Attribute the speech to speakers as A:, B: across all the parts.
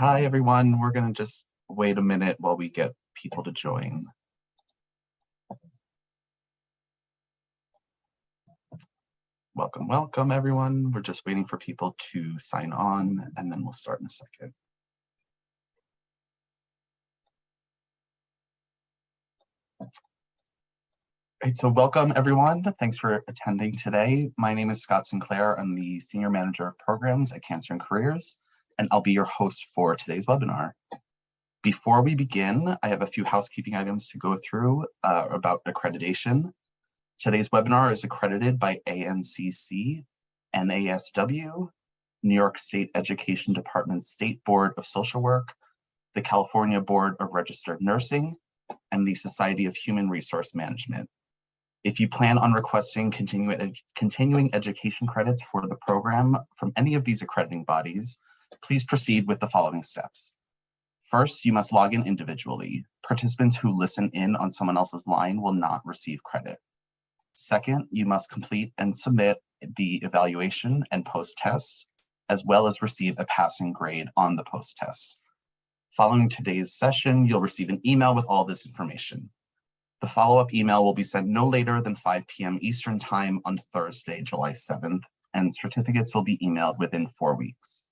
A: Hi, everyone. We're going to just wait a minute while we get people to join. Welcome, welcome, everyone. We're just waiting for people to sign on, and then we'll start in a second. Right, so welcome, everyone. Thanks for attending today. My name is Scott Sinclair. I'm the Senior Manager of Programs at Cancer and Careers, and I'll be your host for today's webinar. Before we begin, I have a few housekeeping items to go through about accreditation. Today's webinar is accredited by ANCC, NASW, New York State Education Department State Board of Social Work, the California Board of Registered Nursing, and the Society of Human Resource Management. If you plan on requesting continuing education credits for the program from any of these accrediting bodies, please proceed with the following steps. First, you must log in individually. Participants who listen in on someone else's line will not receive credit. Second, you must complete and submit the evaluation and post-test, as well as receive a passing grade on the post-test. Following today's session, you'll receive an email with all this information. The follow-up email will be sent no later than 5 p.m. Eastern Time on Thursday, July 7th, and certificates will be emailed within 4 weeks.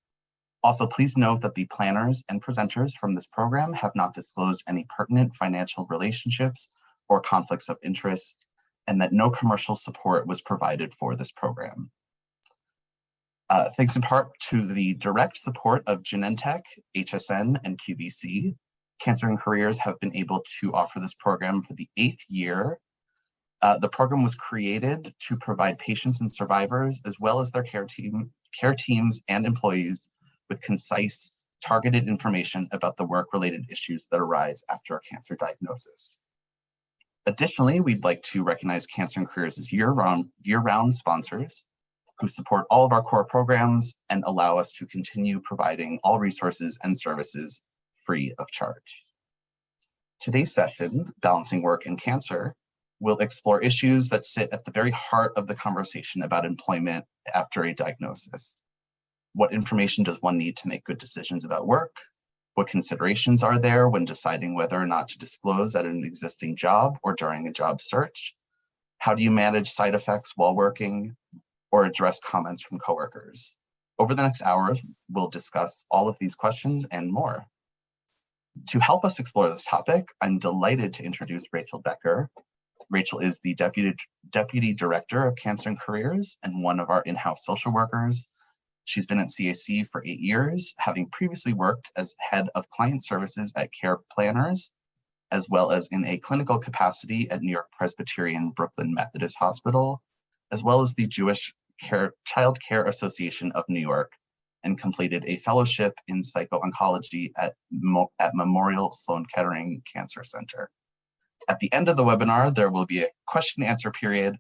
A: Also, please note that the planners and presenters from this program have not disclosed any pertinent financial relationships or conflicts of interest, and that no commercial support was provided for this program. Thanks in part to the direct support of Genentech, HSN, and QVC, Cancer and Careers have been able to offer this program for the 8th year. The program was created to provide patients and survivors, as well as their care teams and employees, with concise, targeted information about the work-related issues that arise after a cancer diagnosis. Additionally, we'd like to recognize Cancer and Careers' year-round sponsors who support all of our core programs and allow us to continue providing all resources and services free of charge. Today's session, Balancing Work and Cancer, will explore issues that sit at the very heart of the conversation about employment after a diagnosis. What information does one need to make good decisions about work? What considerations are there when deciding whether or not to disclose at an existing job or during a job search? How do you manage side effects while working or address comments from coworkers? Over the next hour, we'll discuss all of these questions and more. To help us explore this topic, I'm delighted to introduce Rachel Becker. Rachel is the Deputy Director of Cancer and Careers and one of our in-house social workers. She's been at CAC for 8 years, having previously worked as head of client services at Care Planners, as well as in a clinical capacity at New York Presbyterian Brooklyn Methodist Hospital, as well as the Jewish Child Care Association of New York, and completed a fellowship in psycho-oncology at Memorial Sloan Kettering Cancer Center. At the end of the webinar, there will be a question and answer period.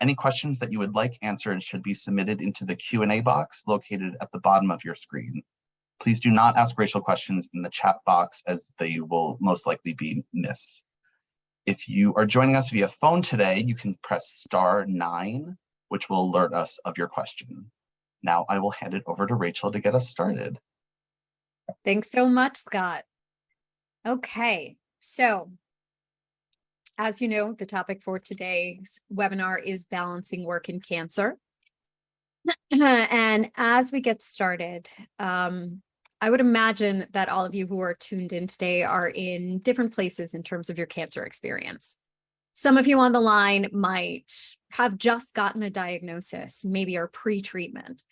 A: Any questions that you would like answered should be submitted into the Q&A box located at the bottom of your screen. Please do not ask Rachel questions in the chat box, as they will most likely be missed. If you are joining us via phone today, you can press *9, which will alert us of your question. Now I will hand it over to Rachel to get us started.
B: Thanks so much, Scott. Okay, so as you know, the topic for today's webinar is balancing work and cancer. And as we get started, I would imagine that all of you who are tuned in today are in different places in terms of your cancer experience. Some of you on the line might have just gotten a diagnosis, maybe are pre-treatment.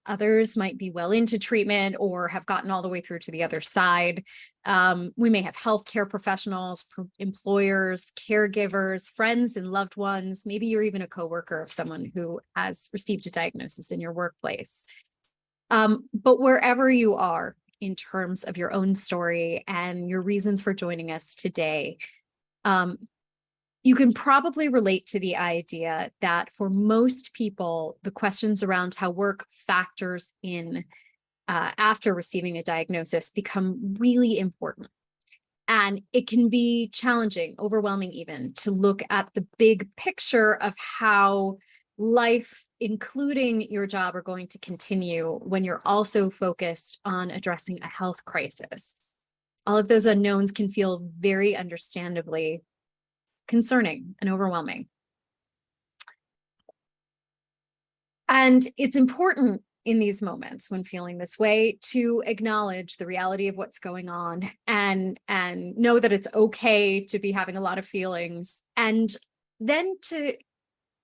B: Others might be well into treatment or have gotten all the way through to the other side. We may have healthcare professionals, employers, caregivers, friends, and loved ones. Maybe you're even a coworker of someone who has received a diagnosis in your workplace. But wherever you are in terms of your own story and your reasons for joining us today, you can probably relate to the idea that for most people, the questions around how work factors in after receiving a diagnosis become really important. And it can be challenging, overwhelming even, to look at the big picture of how life, including your job, are going to continue when you're also focused on addressing a health crisis. All of those unknowns can feel very understandably concerning and overwhelming. And it's important in these moments when feeling this way to acknowledge the reality of what's going on and know that it's okay to be having a lot of feelings, and then to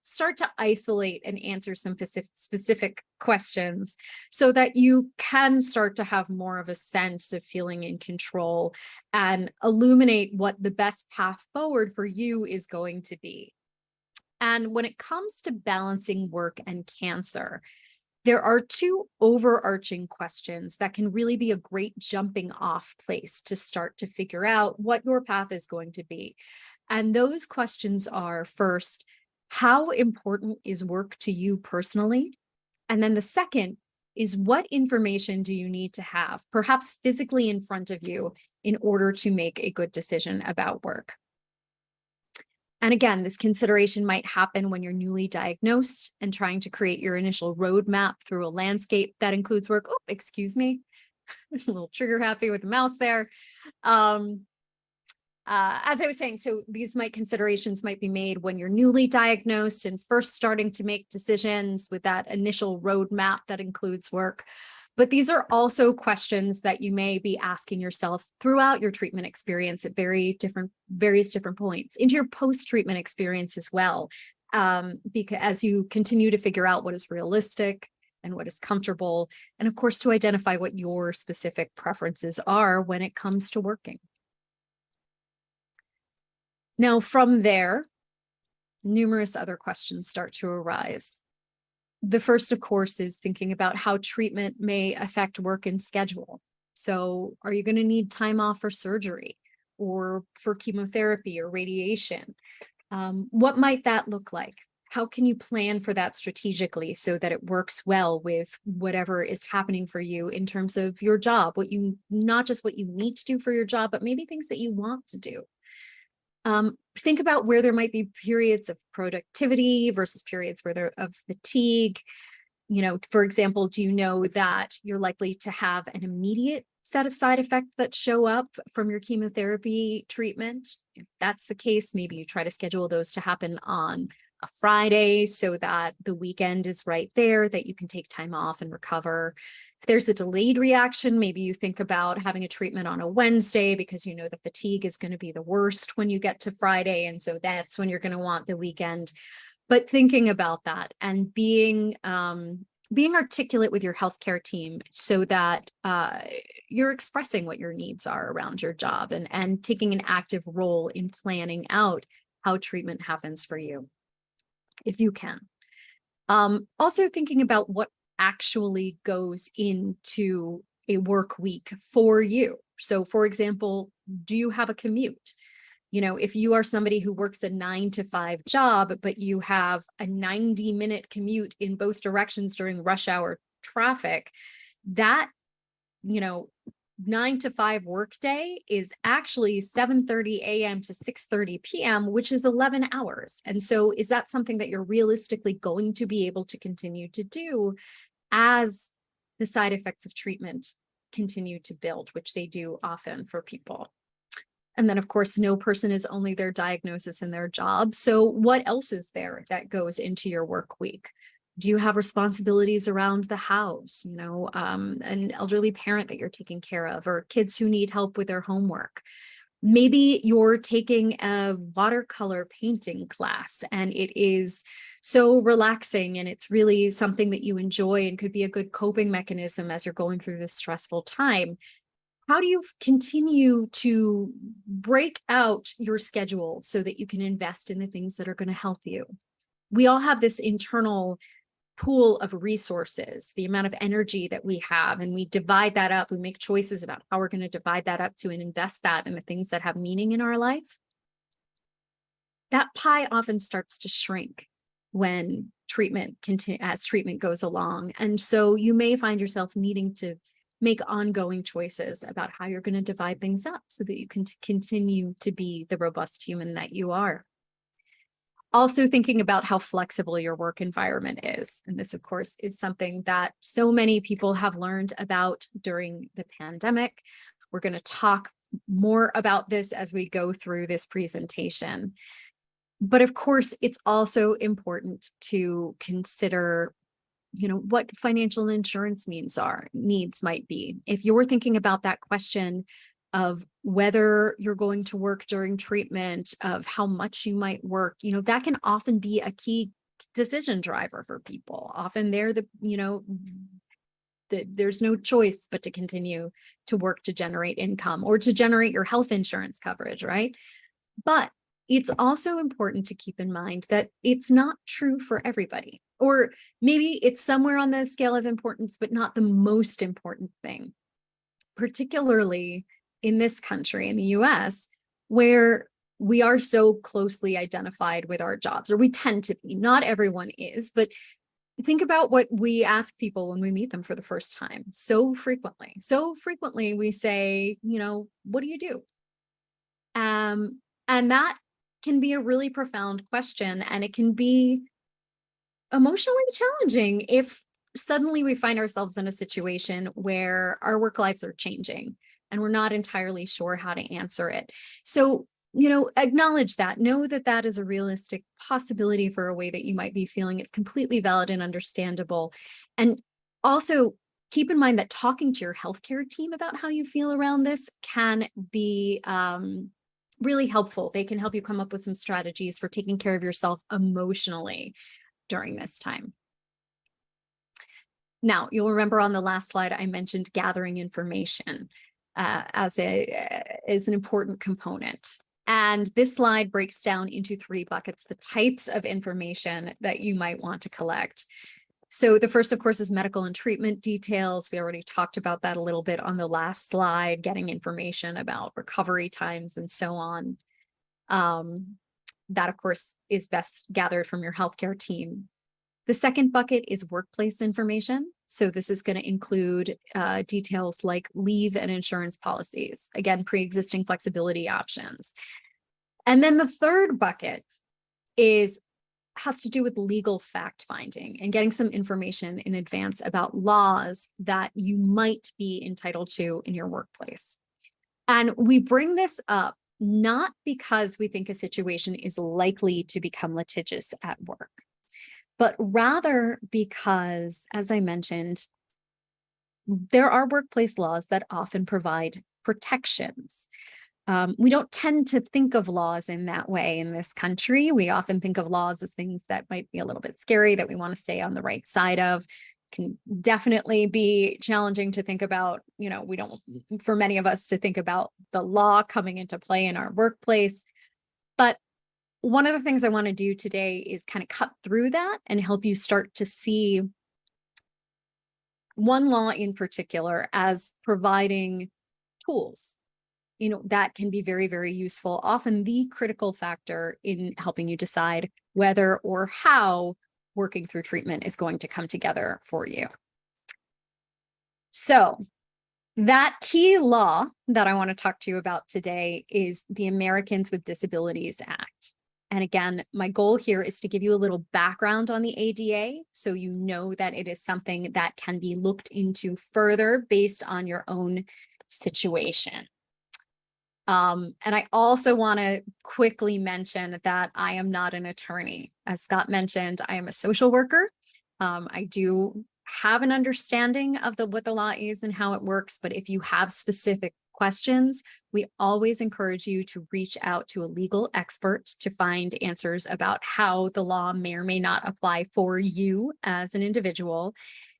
B: start to isolate and answer some specific questions so that you can start to have more of a sense of feeling in control and illuminate what the best path forward for you is going to be. And when it comes to balancing work and cancer, there are two overarching questions that can really be a great jumping off place to start to figure out what your path is going to be. And those questions are, first, how important is work to you personally? And then the second is, what information do you need to have, perhaps physically in front of you, in order to make a good decision about work? And again, this consideration might happen when you're newly diagnosed and trying to create your initial roadmap through a landscape that includes work. Oh, excuse me, a little trigger happy with the mouse there. As I was saying, so these considerations might be made when you're newly diagnosed and first starting to make decisions with that initial roadmap that includes work. But these are also questions that you may be asking yourself throughout your treatment experience at various different points, into your post-treatment experience as well, because as you continue to figure out what is realistic and what is comfortable, and of course to identify what your specific preferences are when it comes to working. Now, from there, numerous other questions start to arise. The first, of course, is thinking about how treatment may affect work and schedule. So are you going to need time off for surgery or for chemotherapy or radiation? What might that look like? How can you plan for that strategically so that it works well with whatever is happening for you in terms of your job, not just what you need to do for your job, but maybe things that you want to do. Think about where there might be periods of productivity versus periods of fatigue. For example, do you know that you're likely to have an immediate set of side effects that show up from your chemotherapy treatment? If that's the case, maybe you try to schedule those to happen on a Friday so that the weekend is right there, that you can take time off and recover. If there's a delayed reaction, maybe you think about having a treatment on a Wednesday because you know the fatigue is going to be the worst when you get to Friday. And so that's when you're going to want the weekend. But thinking about that and being articulate with your healthcare team so that you're expressing what your needs are around your job and taking an active role in planning out how treatment happens for you, if you can. Also thinking about what actually goes into a work week for you. So for example, do you have a commute? If you are somebody who works a 9-to-5 job, but you have a 90-minute commute in both directions during rush hour traffic, that, 9-to-5 workday is actually 7:30 a.m. to 6:30 p.m., which is 11 hours. And so is that something that you're realistically going to be able to continue to do as the side effects of treatment continue to build, which they do often for people? And then, of course, no person is only their diagnosis and their job. So what else is there that goes into your work week? Do you have responsibilities around the house, an elderly parent that you're taking care of, or kids who need help with their homework? Maybe you're taking a watercolor painting class and it is so relaxing and it's really something that you enjoy and could be a good coping mechanism as you're going through this stressful time. How do you continue to break out your schedule so that you can invest in the things that are going to help you? We all have this internal pool of resources, the amount of energy that we have, and we divide that up. We make choices about how we're going to divide that up to and invest that in the things that have meaning in our life. That pie often starts to shrink when as treatment goes along. And so you may find yourself needing to make ongoing choices about how you're going to divide things up so that you can continue to be the robust human that you are. Also thinking about how flexible your work environment is. And this, of course, is something that so many people have learned about during the pandemic. We're going to talk more about this as we go through this presentation. But of course, it's also important to consider, what financial insurance needs might be. If you're thinking about that question of whether you're going to work during treatment, of how much you might work, that can often be a key decision driver for people. Often they're there's no choice but to continue to work to generate income or to generate your health insurance coverage, right? But it's also important to keep in mind that it's not true for everybody, or maybe it's somewhere on the scale of importance, but not the most important thing, particularly in this country, in the US, where we are so closely identified with our jobs, or we tend to be. Not everyone is, but think about what we ask people when we meet them for the first time. So frequently we say, what do you do? And that can be a really profound question, and it can be emotionally challenging if suddenly we find ourselves in a situation where our work lives are changing and we're not entirely sure how to answer it. So, acknowledge that, know that that is a realistic possibility for a way that you might be feeling. It's completely valid and understandable. And also keep in mind that talking to your healthcare team about how you feel around this can be really helpful. They can help you come up with some strategies for taking care of yourself emotionally during this time. Now, you'll remember on the last slide, I mentioned gathering information as an important component. And this slide breaks down into 3 buckets, the types of information that you might want to collect. So the first, of course, is medical and treatment details. We already talked about that a little bit on the last slide, getting information about recovery times and so on. That, of course, is best gathered from your healthcare team. The second bucket is workplace information. So this is going to include details like leave and insurance policies, again, pre-existing flexibility options. And then the third bucket has to do with legal fact finding and getting some information in advance about laws that you might be entitled to in your workplace. And we bring this up not because we think a situation is likely to become litigious at work, but rather because, as I mentioned, there are workplace laws that often provide protections. We don't tend to think of laws in that way in this country. We often think of laws as things that might be a little bit scary, that we want to stay on the right side of. Can definitely be challenging to think about, we don't, for many of us, to think about the law coming into play in our workplace. But one of the things I want to do today is kind of cut through that and help you start to see one law in particular as providing tools, that can be very, very useful, often the critical factor in helping you decide whether or how working through treatment is going to come together for you. So that key law that I want to talk to you about today is the Americans with Disabilities Act. And again, my goal here is to give you a little background on the ADA, so you know that it is something that can be looked into further based on your own situation. And I also want to quickly mention that I am not an attorney. As Scott mentioned, I am a social worker. I do have an understanding of what the law is and how it works, but if you have specific questions, we always encourage you to reach out to a legal expert to find answers about how the law may or may not apply for you as an individual.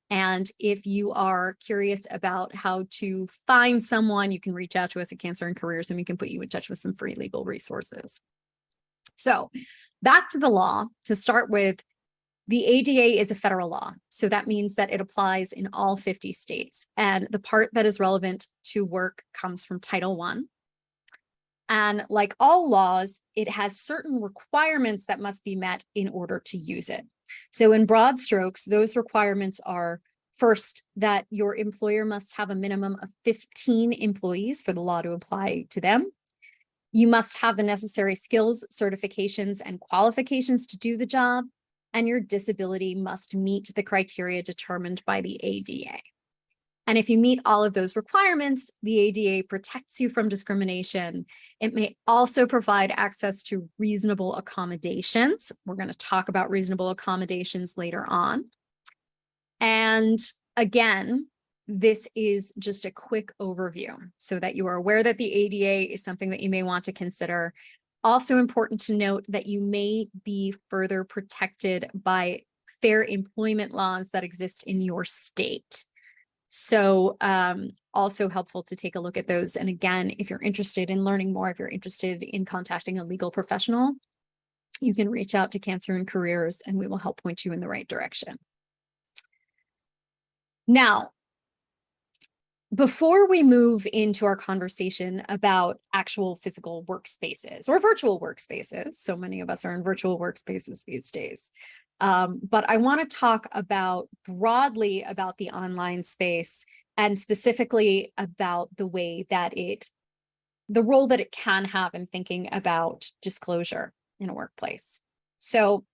B: And if you are curious about how to find someone, you can reach out to us at Cancer and Careers, and we can put you in touch with some free legal resources. So back to the law. To start with, the ADA is a federal law. So that means that it applies in all 50 states. And the part that is relevant to work comes from Title I. And like all laws, it has certain requirements that must be met in order to use it. So in broad strokes, those requirements are, first, that your employer must have a minimum of 15 employees for the law to apply to them. You must have the necessary skills, certifications, and qualifications to do the job, and your disability must meet the criteria determined by the ADA. And if you meet all of those requirements, the ADA protects you from discrimination. It may also provide access to reasonable accommodations. We're going to talk about reasonable accommodations later on. And again, this is just a quick overview so that you are aware that the ADA is something that you may want to consider. Also important to note that you may be further protected by fair employment laws that exist in your state. So also helpful to take a look at those. And again, if you're interested in learning more, if you're interested in contacting a legal professional, you can reach out to Cancer and Careers and we will help point you in the right direction. Now, before we move into our conversation about actual physical workspaces or virtual workspaces, so many of us are in virtual workspaces these days. But I want to talk about broadly about the online space and specifically about the way that the role that it can have in thinking about disclosure in a workplace. So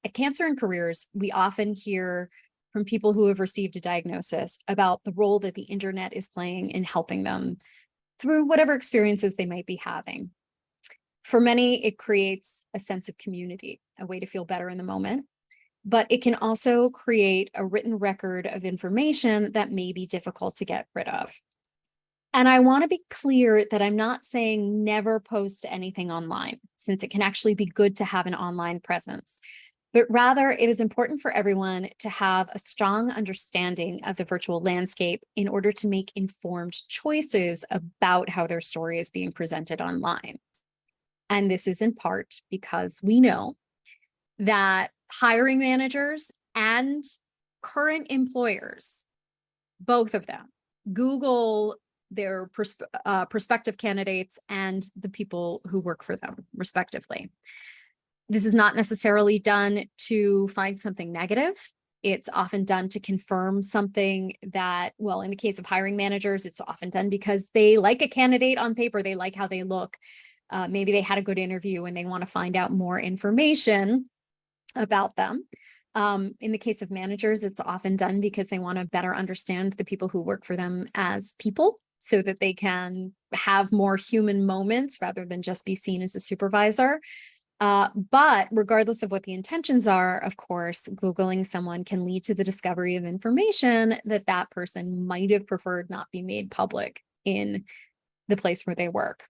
B: at Cancer and Careers, we often hear from people who have received a diagnosis about the role that the internet is playing in helping them through whatever experiences they might be having. For many, it creates a sense of community, a way to feel better in the moment, but it can also create a written record of information that may be difficult to get rid of. And I want to be clear that I'm not saying never post anything online, since it can actually be good to have an online presence, but rather it is important for everyone to have a strong understanding of the virtual landscape in order to make informed choices about how their story is being presented online. And this is in part because we know that hiring managers and current employers, both of them, Google their prospective candidates and the people who work for them, respectively. This is not necessarily done to find something negative. It's often done to confirm something that, well, in the case of hiring managers, it's often done because they like a candidate on paper, they like how they look. Maybe they had a good interview and they want to find out more information about them. In the case of managers, it's often done because they want to better understand the people who work for them as people so that they can have more human moments rather than just be seen as a supervisor. But regardless of what the intentions are, of course, Googling someone can lead to the discovery of information that that person might have preferred not be made public in the place where they work.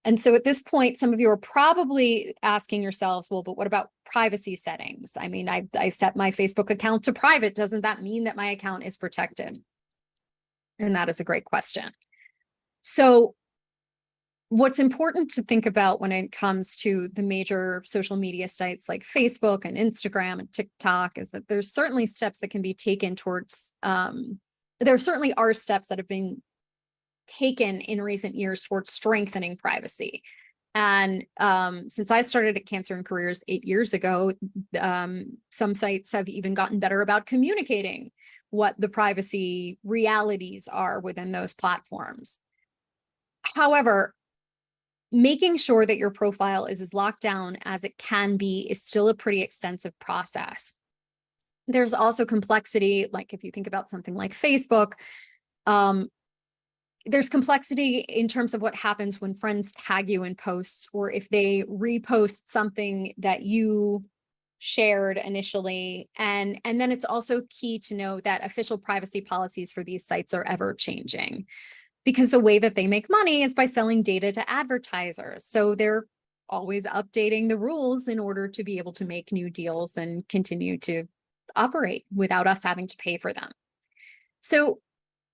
B: And so at this point, some of you are probably asking yourselves, well, but what about privacy settings? I mean, I set my Facebook account to private. Doesn't that mean that my account is protected? And that is a great question. So what's important to think about when it comes to the major social media sites like Facebook and Instagram and TikTok is that there's certainly steps that can be taken towards, there certainly are steps that have been taken in recent years towards strengthening privacy. And since I started at Cancer and Careers 8 years ago, some sites have even gotten better about communicating what the privacy realities are within those platforms. However, making sure that your profile is as locked down as it can be is still a pretty extensive process. There's also complexity, like if you think about something like Facebook, there's complexity in terms of what happens when friends tag you in posts or if they repost something that you shared initially. And then it's also key to know that official privacy policies for these sites are ever changing because the way that they make money is by selling data to advertisers. So they're always updating the rules in order to be able to make new deals and continue to operate without us having to pay for them. So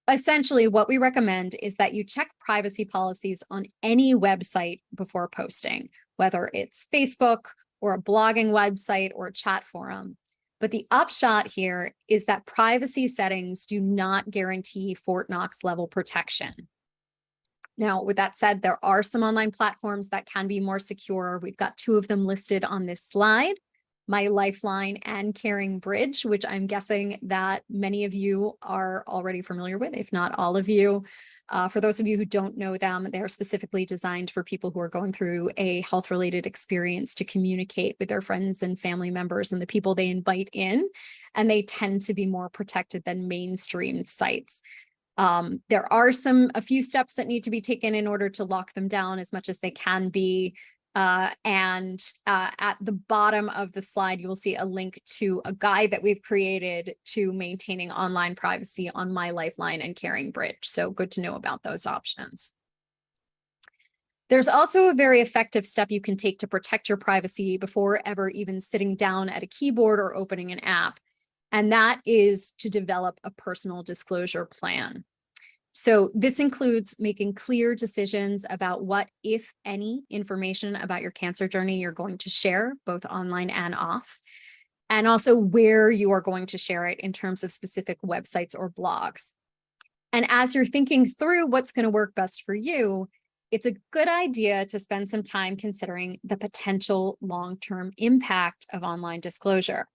B: essentially, what we recommend is that you check privacy policies on any website before posting, whether it's Facebook or a blogging website or a chat forum. But the upshot here is that privacy settings do not guarantee Fort Knox level protection. Now, with that said, there are some online platforms that can be more secure. We've got 2 of them listed on this slide. My Lifeline and Caring Bridge, which I'm guessing that many of you are already familiar with, if not all of you. For those of you who don't know them, they're specifically designed for people who are going through a health-related experience to communicate with their friends and family members and the people they invite in, and they tend to be more protected than mainstream sites. There are a few steps that need to be taken in order to lock them down as much as they can be. At the bottom of the slide, you will see a link to a guide that we've created to maintaining online privacy on My Lifeline and Caring Bridge. So good to know about those options. There's also a very effective step you can take to protect your privacy before ever even sitting down at a keyboard or opening an app. And that is to develop a personal disclosure plan. So this includes making clear decisions about what, if any, information about your cancer journey you're going to share, both online and off, and also where you are going to share it in terms of specific websites or blogs. And as you're thinking through what's going to work best for you, it's a good idea to spend some time considering the potential long-term impact of online disclosure.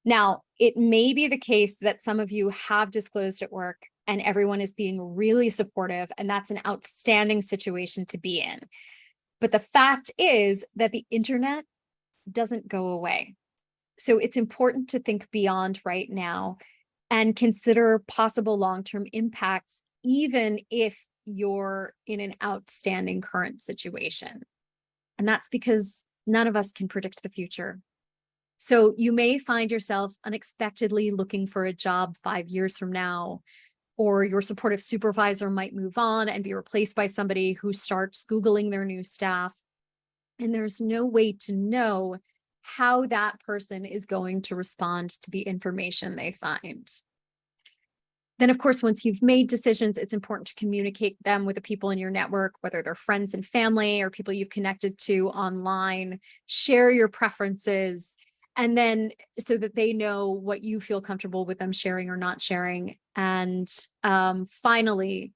B: Now, it may be the case that some of you have disclosed at work and everyone is being really supportive, and that's an outstanding situation to be in. But the fact is that the internet doesn't go away. So it's important to think beyond right now and consider possible long-term impacts, even if you're in an outstanding current situation. And that's because none of us can predict the future. So you may find yourself unexpectedly looking for a job 5 years from now, or your supportive supervisor might move on and be replaced by somebody who starts Googling their new staff. And there's no way to know how that person is going to respond to the information they find. Then, of course, once you've made decisions, it's important to communicate them with the people in your network, whether they're friends and family or people you've connected to online. Share your preferences, and then so that they know what you feel comfortable with them sharing or not sharing. And finally,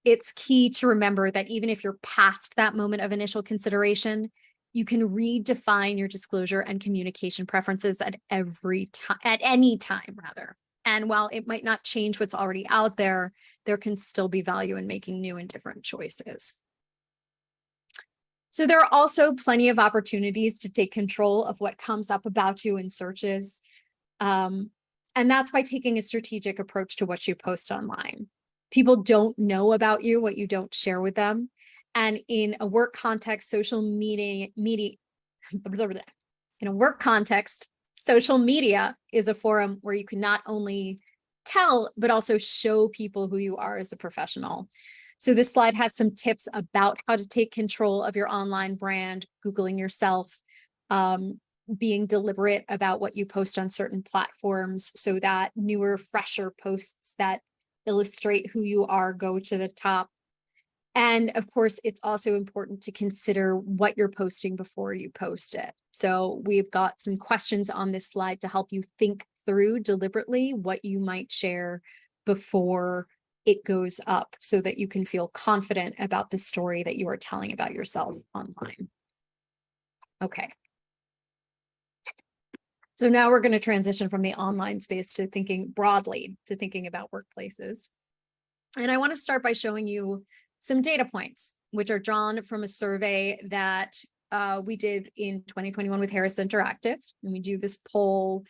B: it's key to remember that even if you're past that moment of initial consideration, you can redefine your disclosure and communication preferences at any time, rather. And while it might not change what's already out there, there can still be value in making new and different choices. So there are also plenty of opportunities to take control of what comes up about you in searches. And that's by taking a strategic approach to what you post online. People don't know about you what you don't share with them. And in a work context, social media is a forum where you can not only tell, but also show people who you are as a professional. So this slide has some tips about how to take control of your online brand, Googling yourself, being deliberate about what you post on certain platforms so that newer, fresher posts that illustrate who you are go to the top. And of course, it's also important to consider what you're posting before you post it. So we've got some questions on this slide to help you think through deliberately what you might share before it goes up so that you can feel confident about the story that you are telling about yourself online. Okay. So now we're going to transition from the online space to thinking broadly, to thinking about workplaces. And I want to start by showing you some data points, which are drawn from a survey that we did in 2021 with Harris Interactive. And we do this poll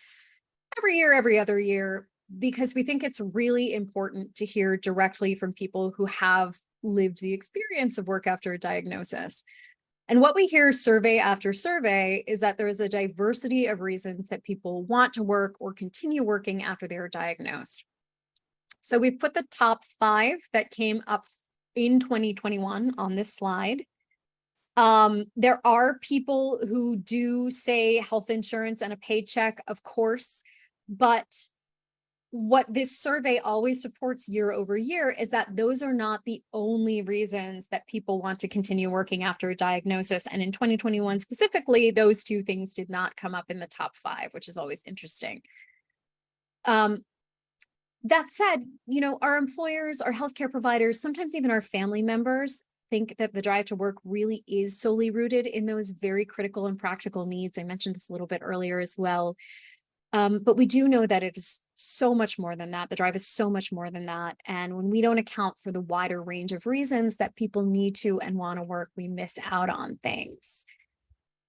B: every year, every other year, because we think it's really important to hear directly from people who have lived the experience of work after a diagnosis. And what we hear survey after survey is that there is a diversity of reasons that people want to work or continue working after they are diagnosed. So we've put the top 5 that came up in 2021 on this slide. There are people who do say health insurance and a paycheck, of course, but what this survey always supports year over year is that those are not the only reasons that people want to continue working after a diagnosis. And in 2021 specifically, those 2 things did not come up in the top 5, which is always interesting. That said, our employers, our healthcare providers, sometimes even our family members think that the drive to work really is solely rooted in those very critical and practical needs. I mentioned this a little bit earlier as well. But we do know that it is so much more than that. The drive is so much more than that. And when we don't account for the wider range of reasons that people need to and want to work, we miss out on things.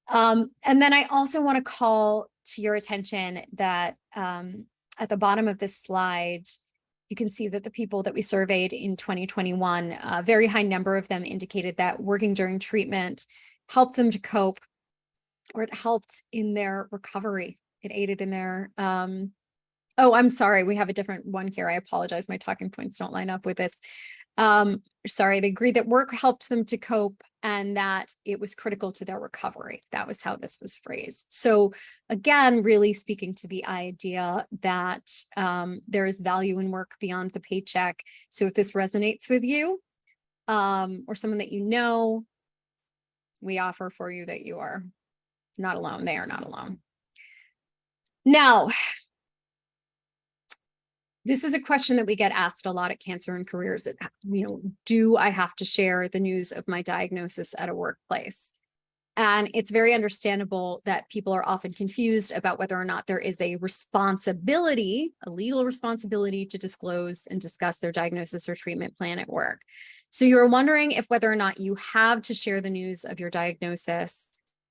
B: And then I also want to call to your attention that at the bottom of this slide, you can see that the people that we surveyed in 2021, a very high number of them indicated that working during treatment helped them to cope, or it helped in their recovery. It aided in their, oh, I'm sorry, we have a different one here. I apologize, my talking points don't line up with this. Sorry, they agreed that work helped them to cope and that it was critical to their recovery. That was how this was phrased. So again, really speaking to the idea that there is value in work beyond the paycheck. So if this resonates with you or someone that you know, we offer for you that you are not alone. They are not alone. Now, this is a question that we get asked a lot at Cancer and Careers. That, do I have to share the news of my diagnosis at a workplace? And it's very understandable that people are often confused about whether or not there is a responsibility, a legal responsibility to disclose and discuss their diagnosis or treatment plan at work. So you're wondering if whether or not you have to share the news of your diagnosis.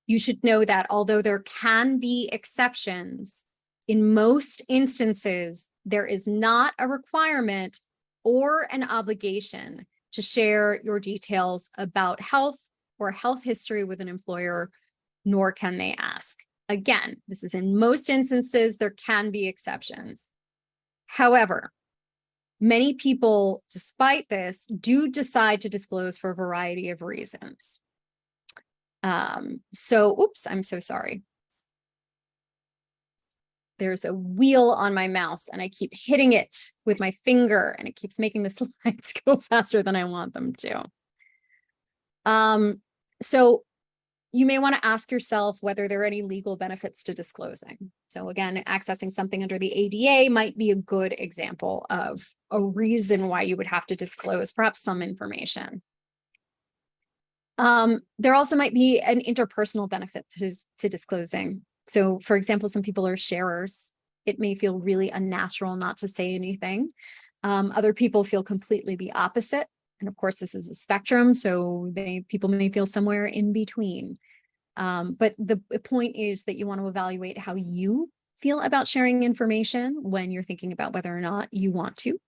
B: You should know that although there can be exceptions, in most instances, there is not a requirement or an obligation to share your details about health or health history with an employer, nor can they ask. Again, this is in most instances, there can be exceptions. However, many people, despite this, do decide to disclose for a variety of reasons. Oops, I'm so sorry. There's a wheel on my mouse and I keep hitting it with my finger and it keeps making the slides go faster than I want them to. So you may want to ask yourself whether there are any legal benefits to disclosing. So again, accessing something under the ADA might be a good example of a reason why you would have to disclose perhaps some information. There also might be an interpersonal benefit to disclosing. So for example, some people are sharers. It may feel really unnatural not to say anything. Other people feel completely the opposite. And of course, this is a spectrum. So people may feel somewhere in between. But the point is that you want to evaluate how you feel about sharing information when you're thinking about whether or not you want to.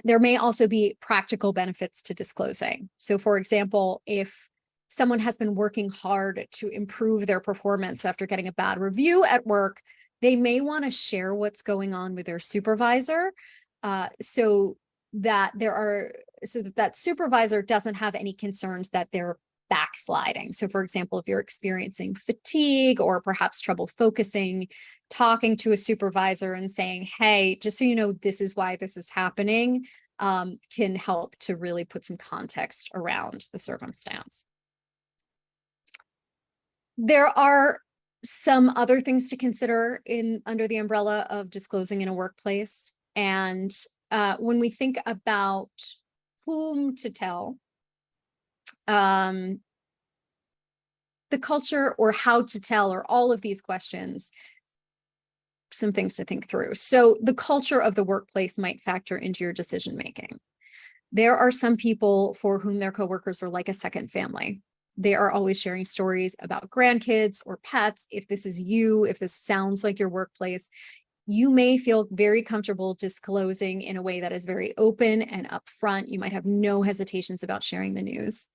B: There may also be practical benefits to disclosing. So for example, if someone has been working hard to improve their performance after getting a bad review at work, they may want to share what's going on with their supervisor so that that supervisor doesn't have any concerns that they're backsliding. So for example, if you're experiencing fatigue or perhaps trouble focusing, talking to a supervisor and saying, hey, just so you know, this is why this is happening, can help to really put some context around the circumstance. There are some other things to consider under the umbrella of disclosing in a workplace. And when we think about whom to tell, the culture or how to tell, or all of these questions, some things to think through. So the culture of the workplace might factor into your decision making. There are some people for whom their coworkers are like a second family. They are always sharing stories about grandkids or pets. If this is you, if this sounds like your workplace, you may feel very comfortable disclosing in a way that is very open and upfront. You might have no hesitations about sharing the news.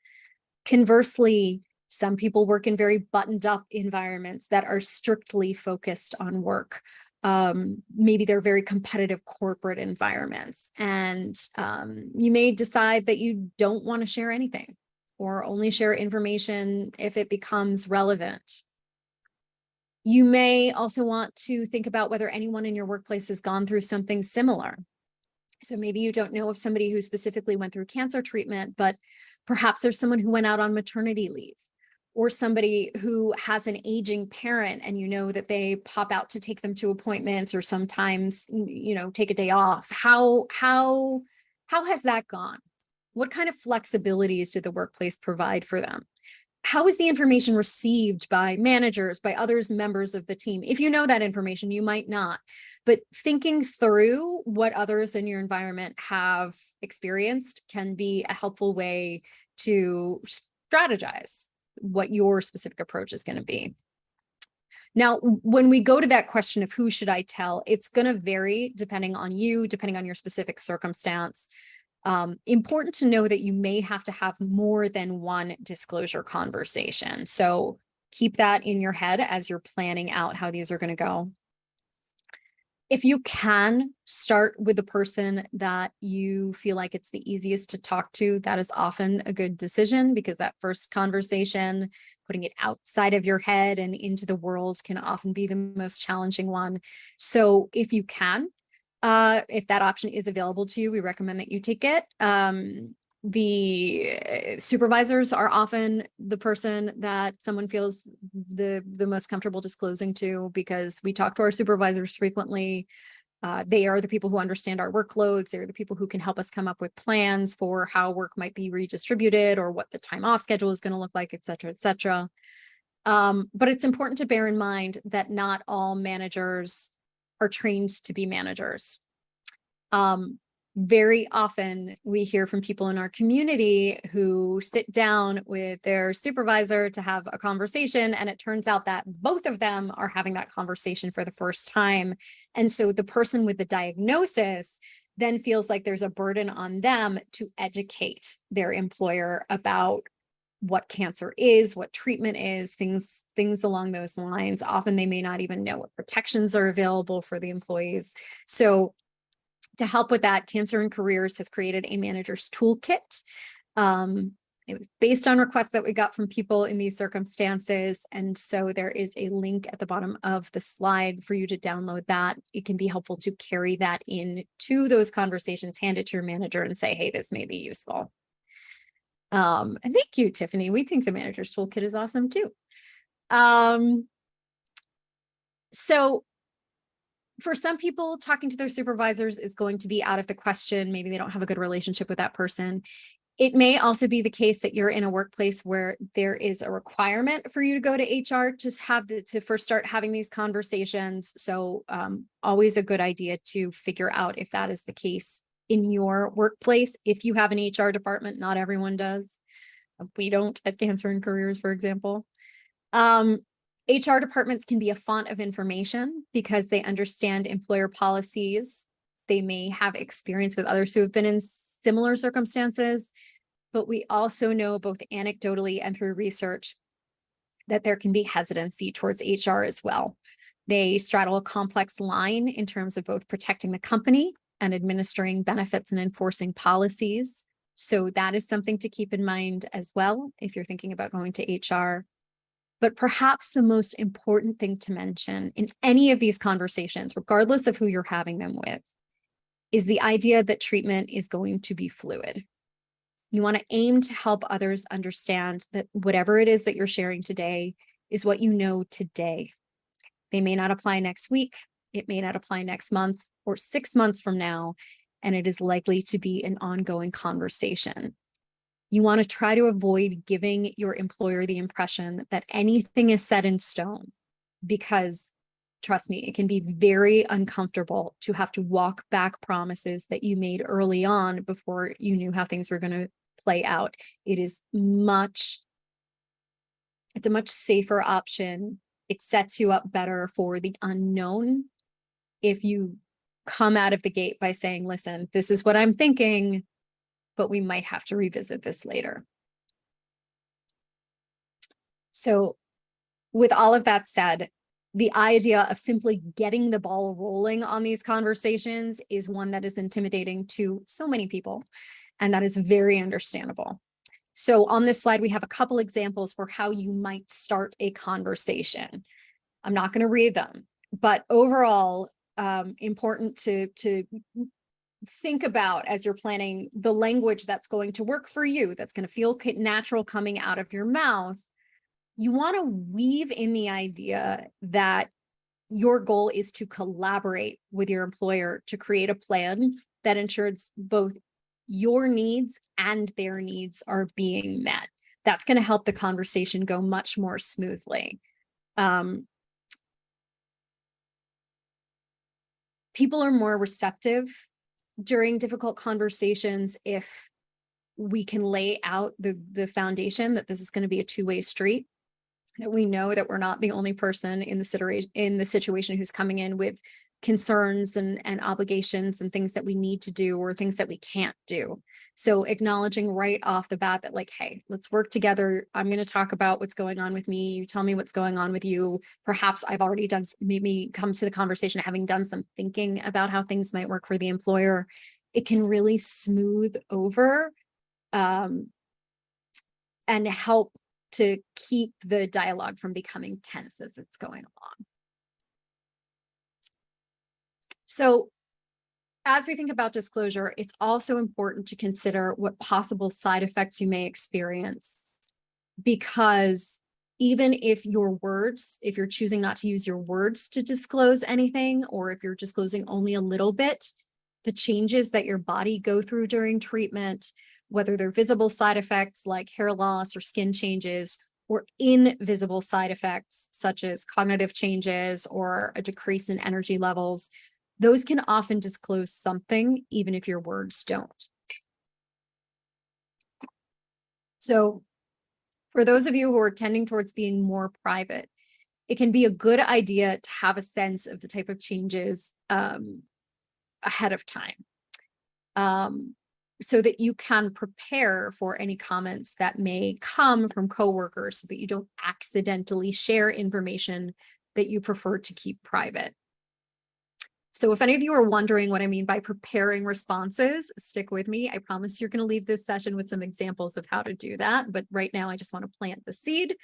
B: Conversely, some people work in very buttoned up environments that are strictly focused on work. Maybe they're very competitive corporate environments, and you may decide that you don't want to share anything or only share information if it becomes relevant. You may also want to think about whether anyone in your workplace has gone through something similar. So maybe you don't know of somebody who specifically went through cancer treatment, but perhaps there's someone who went out on maternity leave, or somebody who has an aging parent and you know that they pop out to take them to appointments or sometimes, take a day off. How has that gone? What kind of flexibilities did the workplace provide for them? How is the information received by managers, by others members of the team? If you know that information, you might not, but thinking through what others in your environment have experienced can be a helpful way to strategize what your specific approach is going to be. Now, when we go to that question of who should I tell, it's going to vary depending on you, depending on your specific circumstance. Important to know that you may have to have more than one disclosure conversation. So keep that in your head as you're planning out how these are going to go. If you can start with the person that you feel like it's the easiest to talk to, that is often a good decision, because that first conversation, putting it outside of your head and into the world, can often be the most challenging one. So if you can, if that option is available to you, we recommend that you take it. The supervisors are often the person that someone feels the most comfortable disclosing to, because we talk to our supervisors frequently. They are the people who understand our workloads. They're the people who can help us come up with plans for how work might be redistributed or what the time off schedule is going to look like, et cetera, et cetera. But it's important to bear in mind that not all managers are trained to be managers. Very often we hear from people in our community who sit down with their supervisor to have a conversation, and it turns out that both of them are having that conversation for the first time. And so the person with the diagnosis then feels like there's a burden on them to educate their employer about what cancer is, what treatment is, things along those lines. Often they may not even know what protections are available for the employees. So to help with that, Cancer and Careers has created a manager's toolkit. It was based on requests that we got from people in these circumstances. And so there is a link at the bottom of the slide for you to download that. It can be helpful to carry that in to those conversations, hand it to your manager and say, hey, this may be useful. And thank you, Tiffany. We think the manager's toolkit is awesome too. So for some people, talking to their supervisors is going to be out of the question. Maybe they don't have a good relationship with that person. It may also be the case that you're in a workplace where there is a requirement for you to go to HR to first start having these conversations. So always a good idea to figure out if that is the case in your workplace. If you have an HR department, not everyone does. We don't at Cancer and Careers, for example. HR departments can be a font of information because they understand employer policies. They may have experience with others who have been in similar circumstances, but we also know both anecdotally and through research that there can be hesitancy towards HR as well. They straddle a complex line in terms of both protecting the company and administering benefits and enforcing policies. So that is something to keep in mind as well if you're thinking about going to HR. But perhaps the most important thing to mention in any of these conversations, regardless of who you're having them with, is the idea that treatment is going to be fluid. You want to aim to help others understand that whatever it is that you're sharing today is what you know today. They may not apply next week, it may not apply next month or 6 months from now, and it is likely to be an ongoing conversation. You want to try to avoid giving your employer the impression that anything is set in stone, because trust me, it can be very uncomfortable to have to walk back promises that you made early on before you knew how things were going to play out. It's a much safer option. It sets you up better for the unknown if you come out of the gate by saying, listen, this is what I'm thinking, but we might have to revisit this later. So with all of that said, the idea of simply getting the ball rolling on these conversations is one that is intimidating to so many people, and that is very understandable. So on this slide, we have a couple examples for how you might start a conversation. I'm not going to read them, but overall, important to think about as you're planning the language that's going to work for you, that's going to feel natural coming out of your mouth. You want to weave in the idea that your goal is to collaborate with your employer to create a plan that ensures both your needs and their needs are being met. That's going to help the conversation go much more smoothly. People are more receptive during difficult conversations if we can lay out the foundation that this is going to be a two-way street, that we know that we're not the only person in the situation who's coming in with concerns and obligations and things that we need to do or things that we can't do. So acknowledging right off the bat that, like, hey, let's work together. I'm going to talk about what's going on with me. You tell me what's going on with you. Perhaps I've already maybe come to the conversation having done some thinking about how things might work for the employer. It can really smooth over and help to keep the dialogue from becoming tense as it's going along. So as we think about disclosure, it's also important to consider what possible side effects you may experience, because even if if you're choosing not to use your words to disclose anything, or if you're disclosing only a little bit, the changes that your body go through during treatment, whether they're visible side effects like hair loss or skin changes, or invisible side effects such as cognitive changes or a decrease in energy levels, those can often disclose something, even if your words don't. So for those of you who are tending towards being more private, it can be a good idea to have a sense of the type of changes ahead of time, so that you can prepare for any comments that may come from coworkers, so that you don't accidentally share information that you prefer to keep private. So if any of you are wondering what I mean by preparing responses, stick with me. I promise you're going to leave this session with some examples of how to do that. But right now, I just want to plant the seed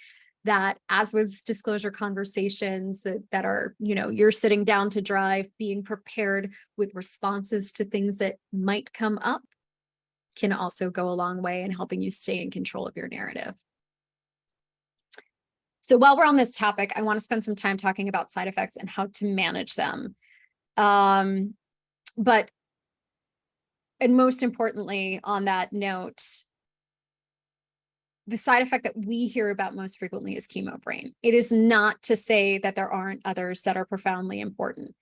B: that, as with disclosure conversations that are, you're sitting down to drive, being prepared with responses to things that might come up can also go a long way in helping you stay in control of your narrative. So while we're on this topic, I want to spend some time talking about side effects and how to manage them. And most importantly, on that note, the side effect that we hear about most frequently is chemo brain. It is not to say that there aren't others that are profoundly important,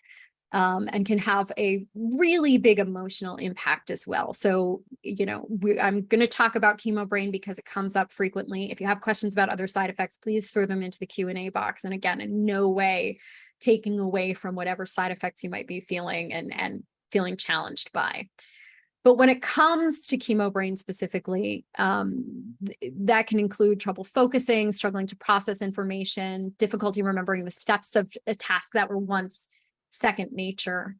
B: and can have a really big emotional impact as well. So, I'm going to talk about chemo brain because it comes up frequently. If you have questions about other side effects, please throw them into the Q&A box. And again, in no way taking away from whatever side effects you might be feeling and feeling challenged by. But when it comes to chemo brain specifically, that can include trouble focusing, struggling to process information, difficulty remembering the steps of a task that were once second nature.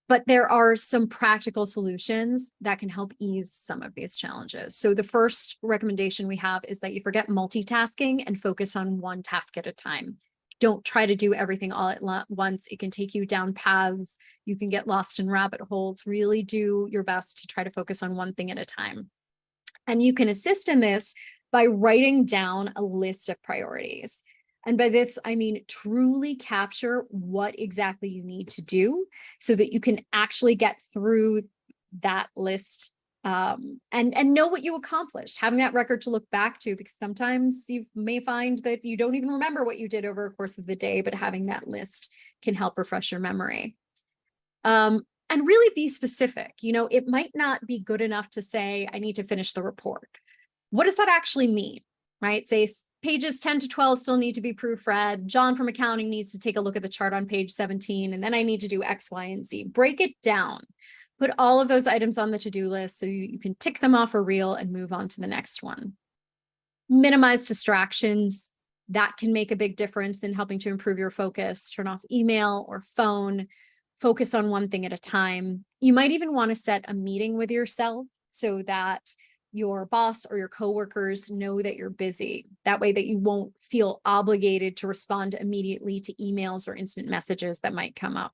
B: But there are some practical solutions that can help ease some of these challenges. So the first recommendation we have is that you forget multitasking and focus on one task at a time. Don't try to do everything all at once. It can take you down paths. You can get lost in rabbit holes. Really do your best to try to focus on one thing at a time. And you can assist in this by writing down a list of priorities. And by this, I mean truly capture what exactly you need to do so that you can actually get through that list, and know what you accomplished, having that record to look back to, because sometimes you may find that you don't even remember what you did over the course of the day, but having that list can help refresh your memory. And really be specific. It might not be good enough to say, I need to finish the report. What does that actually mean, right? Say pages 10 to 12 still need to be proofread. John from accounting needs to take a look at the chart on page 17, and then I need to do X, Y, and Z. Break it down. Put all of those items on the to-do list so you can tick them off for real and move on to the next one. Minimize distractions. That can make a big difference in helping to improve your focus. Turn off email or phone. Focus on one thing at a time. You might even want to set a meeting with yourself so that your boss or your coworkers know that you're busy. That way that you won't feel obligated to respond immediately to emails or instant messages that might come up.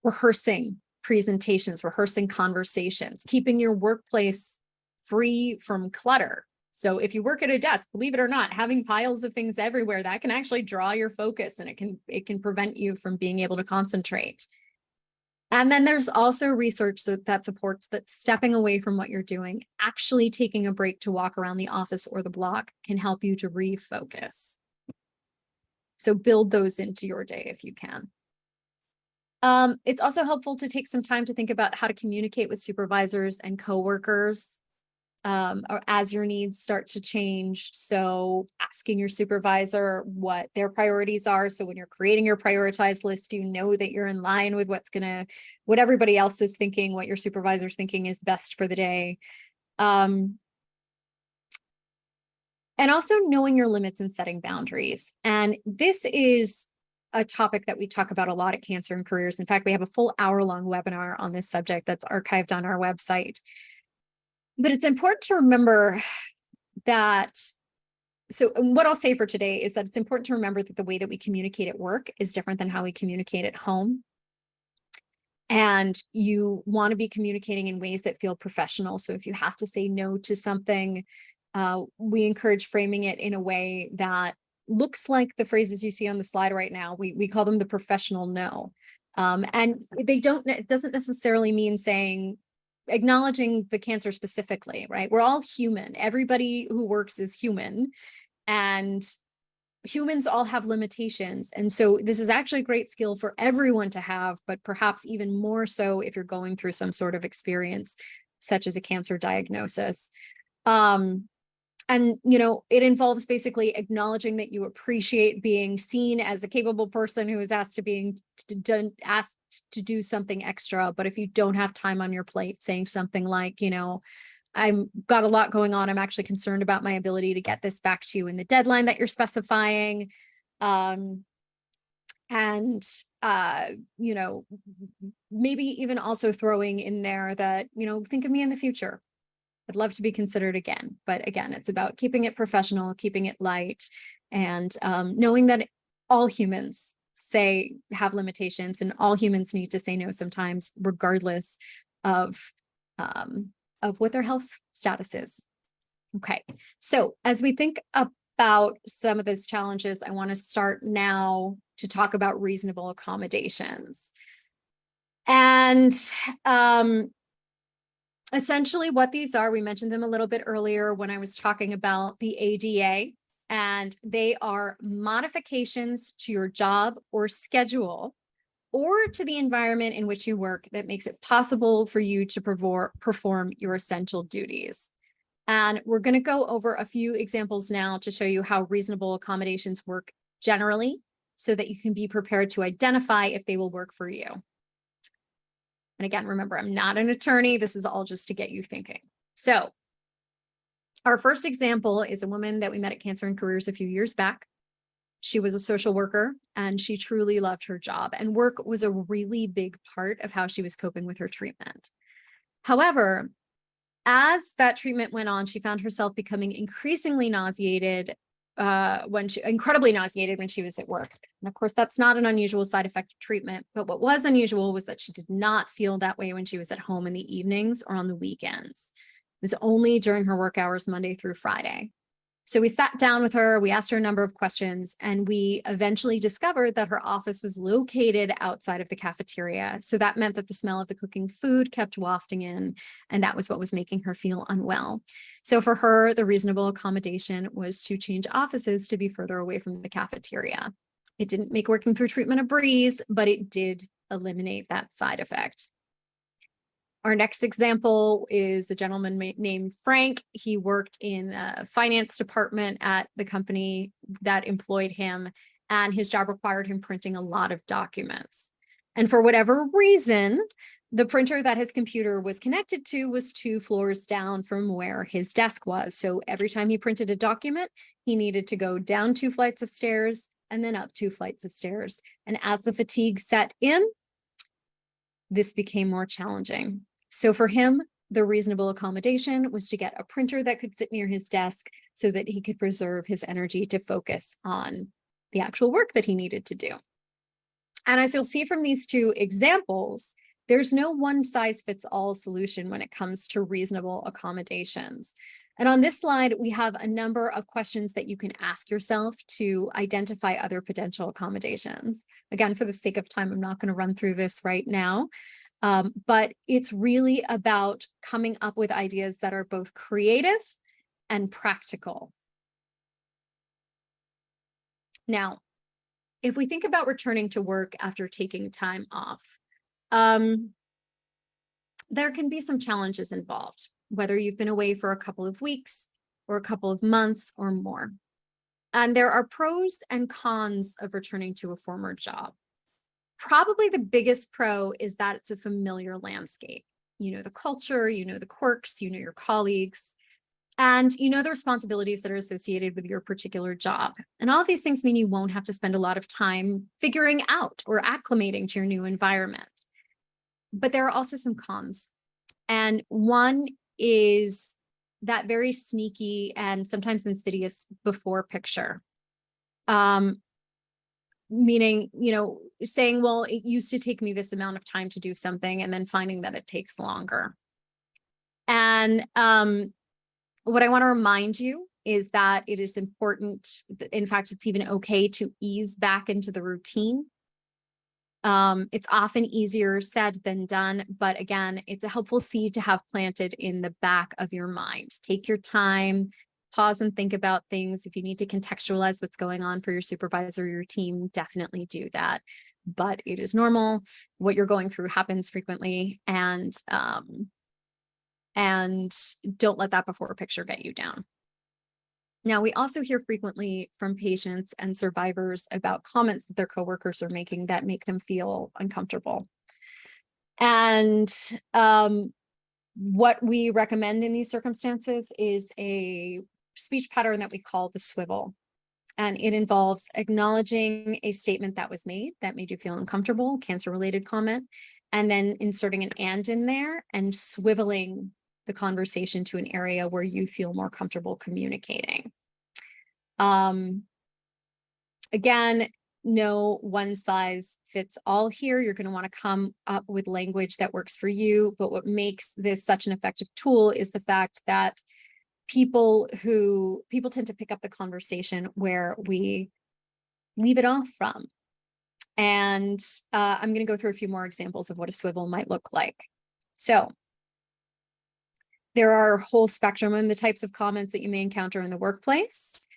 B: Rehearsing presentations, rehearsing conversations, keeping your workplace free from clutter. So if you work at a desk, believe it or not, having piles of things everywhere, that can actually draw your focus, and it can prevent you from being able to concentrate. And then there's also research that supports that stepping away from what you're doing, actually taking a break to walk around the office or the block, can help you to refocus. So build those into your day if you can. It's also helpful to take some time to think about how to communicate with supervisors and coworkers or as your needs start to change. So asking your supervisor what their priorities are. So when you're creating your prioritized list, you know that you're in line with what everybody else is thinking, what your supervisor's thinking is best for the day. And also knowing your limits and setting boundaries. And this is a topic that we talk about a lot at Cancer and Careers. In fact, we have a full hour-long webinar on this subject that's archived on our website. But it's important to remember that, so what I'll say for today is that it's important to remember that the way that we communicate at work is different than how we communicate at home. And you want to be communicating in ways that feel professional. So if you have to say no to something, we encourage framing it in a way that looks like the phrases you see on the slide right now. We call them the professional no. And it doesn't necessarily mean acknowledging the cancer specifically, right? We're all human. Everybody who works is human, and humans all have limitations. And so this is actually a great skill for everyone to have, but perhaps even more so if you're going through some sort of experience, such as a cancer diagnosis. And, it involves basically acknowledging that you appreciate being seen as a capable person who is asked to do something extra. But if you don't have time on your plate, saying something like, I've got a lot going on. I'm actually concerned about my ability to get this back to you in the deadline that you're specifying. Maybe even also throwing in there that, think of me in the future. I'd love to be considered again. But again, it's about keeping it professional, keeping it light, and knowing that all humans have limitations, and all humans need to say no sometimes, regardless of what their health status is. Okay, so as we think about some of those challenges, I want to start now to talk about reasonable accommodations. And essentially what these are, we mentioned them a little bit earlier when I was talking about the ADA, and they are modifications to your job or schedule or to the environment in which you work that makes it possible for you to perform your essential duties. And we're going to go over a few examples now to show you how reasonable accommodations work generally, so that you can be prepared to identify if they will work for you. And again, remember, I'm not an attorney. This is all just to get you thinking. So our first example is a woman that we met at Cancer and Careers a few years back. She was a social worker, and she truly loved her job, and work was a really big part of how she was coping with her treatment. However, as that treatment went on, she found herself becoming increasingly nauseated, incredibly nauseated when she was at work. And of course, that's not an unusual side effect of treatment, but what was unusual was that she did not feel that way when she was at home in the evenings or on the weekends. It was only during her work hours, Monday through Friday. So we sat down with her, we asked her a number of questions, and we eventually discovered that her office was located outside of the cafeteria. So that meant that the smell of the cooking food kept wafting in, and that was what was making her feel unwell. So for her, the reasonable accommodation was to change offices to be further away from the cafeteria. It didn't make working through treatment a breeze, but it did eliminate that side effect. Our next example is a gentleman named Frank. He worked in the finance department at the company that employed him, and his job required him printing a lot of documents. And for whatever reason, the printer that his computer was connected to was 2 floors down from where his desk was. So every time he printed a document, he needed to go down 2 flights of stairs and then up 2 flights of stairs. And as the fatigue set in, this became more challenging. So for him, the reasonable accommodation was to get a printer that could sit near his desk so that he could preserve his energy to focus on the actual work that he needed to do. And as you'll see from these 2 examples, there's no one-size-fits-all solution when it comes to reasonable accommodations. And on this slide, we have a number of questions that you can ask yourself to identify other potential accommodations. Again, for the sake of time, I'm not going to run through this right now. But it's really about coming up with ideas that are both creative and practical. Now, if we think about returning to work after taking time off, there can be some challenges involved, whether you've been away for a couple of weeks or a couple of months or more. And there are pros and cons of returning to a former job. Probably the biggest pro is that it's a familiar landscape. You know the culture, you know the quirks, you know your colleagues, and you know the responsibilities that are associated with your particular job. And all of these things mean you won't have to spend a lot of time figuring out or acclimating to your new environment. But there are also some cons. And one is that very sneaky and sometimes insidious before picture. Meaning, you know, saying, well, it used to take me this amount of time to do something, and then finding that it takes longer. And what I want to remind you is that it is important. In fact, it's even okay to ease back into the routine. It's often easier said than done, but again, it's a helpful seed to have planted in the back of your mind. Take your time, pause and think about things. If you need to contextualize what's going on for your supervisor or your team, definitely do that. But it is normal. What you're going through happens frequently, and don't let that before picture get you down. Now, we also hear frequently from patients and survivors about comments that their coworkers are making that make them feel uncomfortable. And what we recommend in these circumstances is a speech pattern that we call the swivel. And it involves acknowledging a statement that was made that made you feel uncomfortable, cancer-related comment, and then inserting an and in there and swiveling the conversation to an area where you feel more comfortable communicating. Again, no one size fits all here. You're going to want to come up with language that works for you. But what makes this such an effective tool is the fact that people tend to pick up the conversation where we leave it off from. And I'm going to go through a few more examples of what a swivel might look like. So there are a whole spectrum in the types of comments that you may encounter in the workplace.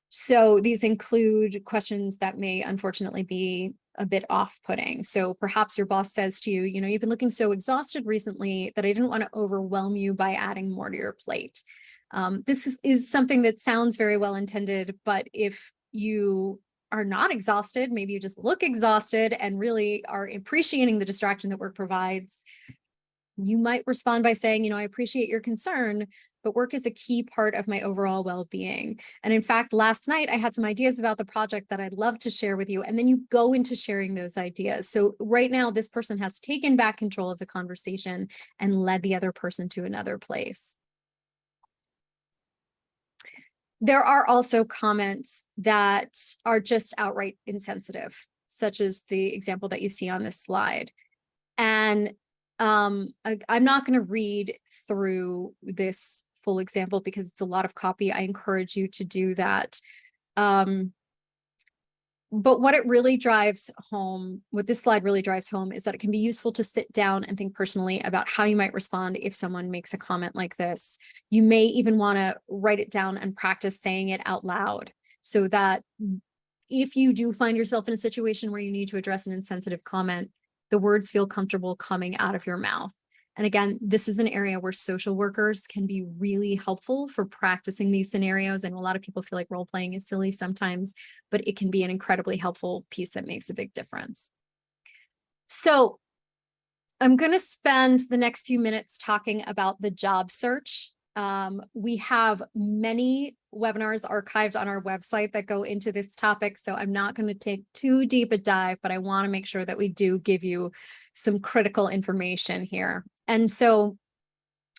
B: So these include questions that may unfortunately be a bit off-putting. So perhaps your boss says to you, you know, you've been looking so exhausted recently that I didn't want to overwhelm you by adding more to your plate. This is something that sounds very well intended, but if you are not exhausted, maybe you just look exhausted and really are appreciating the distraction that work provides, you might respond by saying, you know, I appreciate your concern, but work is a key part of my overall well-being. And in fact, last night I had some ideas about the project that I'd love to share with you. And then you go into sharing those ideas. So right now, this person has taken back control of the conversation and led the other person to another place. There are also comments that are just outright insensitive, such as the example that you see on this slide. And I'm not going to read through this full example because it's a lot of copy. I encourage you to do that. But what it really drives home, what this slide really drives home, is that it can be useful to sit down and think personally about how you might respond if someone makes a comment like this. You may even want to write it down and practice saying it out loud so that if you do find yourself in a situation where you need to address an insensitive comment, the words feel comfortable coming out of your mouth. And again, this is an area where social workers can be really helpful for practicing these scenarios. And a lot of people feel like role playing is silly sometimes, but it can be an incredibly helpful piece that makes a big difference. So I'm going to spend the next few minutes talking about the job search. We have many webinars archived on our website that go into this topic, so I'm not going to take too deep a dive, but I want to make sure that we do give you some critical information here. And so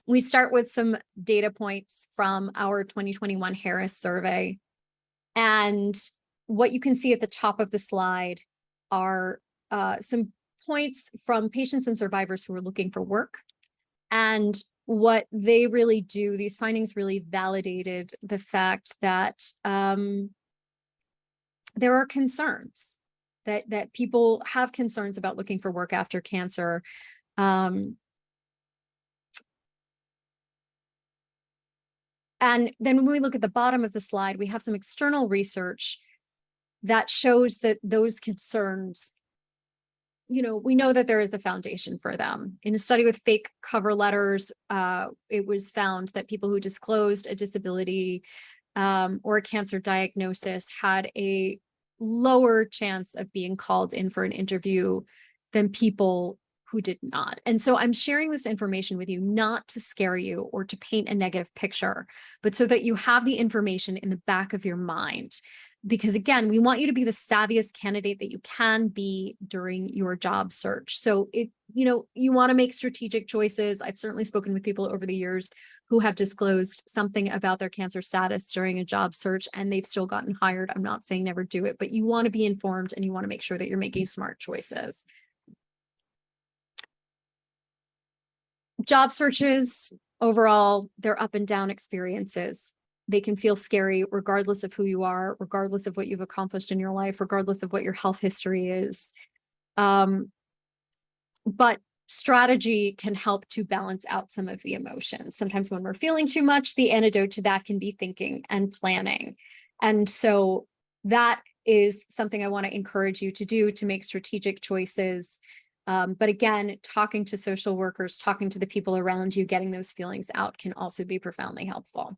B: we start with some data points from our 2021 Harris survey. And what you can see at the top of the slide are some points from patients and survivors who are looking for work. And what they really do, these findings really validated the fact that there are concerns, that people have concerns about looking for work after cancer. And then when we look at the bottom of the slide, we have some external research that shows that those concerns, we know that there is a foundation for them. In a study with fake cover letters, it was found that people who disclosed a disability or a cancer diagnosis had a lower chance of being called in for an interview than people who did not. And so I'm sharing this information with you not to scare you or to paint a negative picture, but so that you have the information in the back of your mind. Because again, we want you to be the savviest candidate that you can be during your job search. So you want to make strategic choices. I've certainly spoken with people over the years who have disclosed something about their cancer status during a job search and they've still gotten hired. I'm not saying never do it, but you want to be informed and you want to make sure that you're making smart choices. Job searches, overall, they're up and down experiences. They can feel scary regardless of who you are, regardless of what you've accomplished in your life, regardless of what your health history is. But strategy can help to balance out some of the emotions. Sometimes when we're feeling too much, the antidote to that can be thinking and planning. And so that is something I want to encourage you to do, to make strategic choices. But again, talking to social workers, talking to the people around you, getting those feelings out can also be profoundly helpful.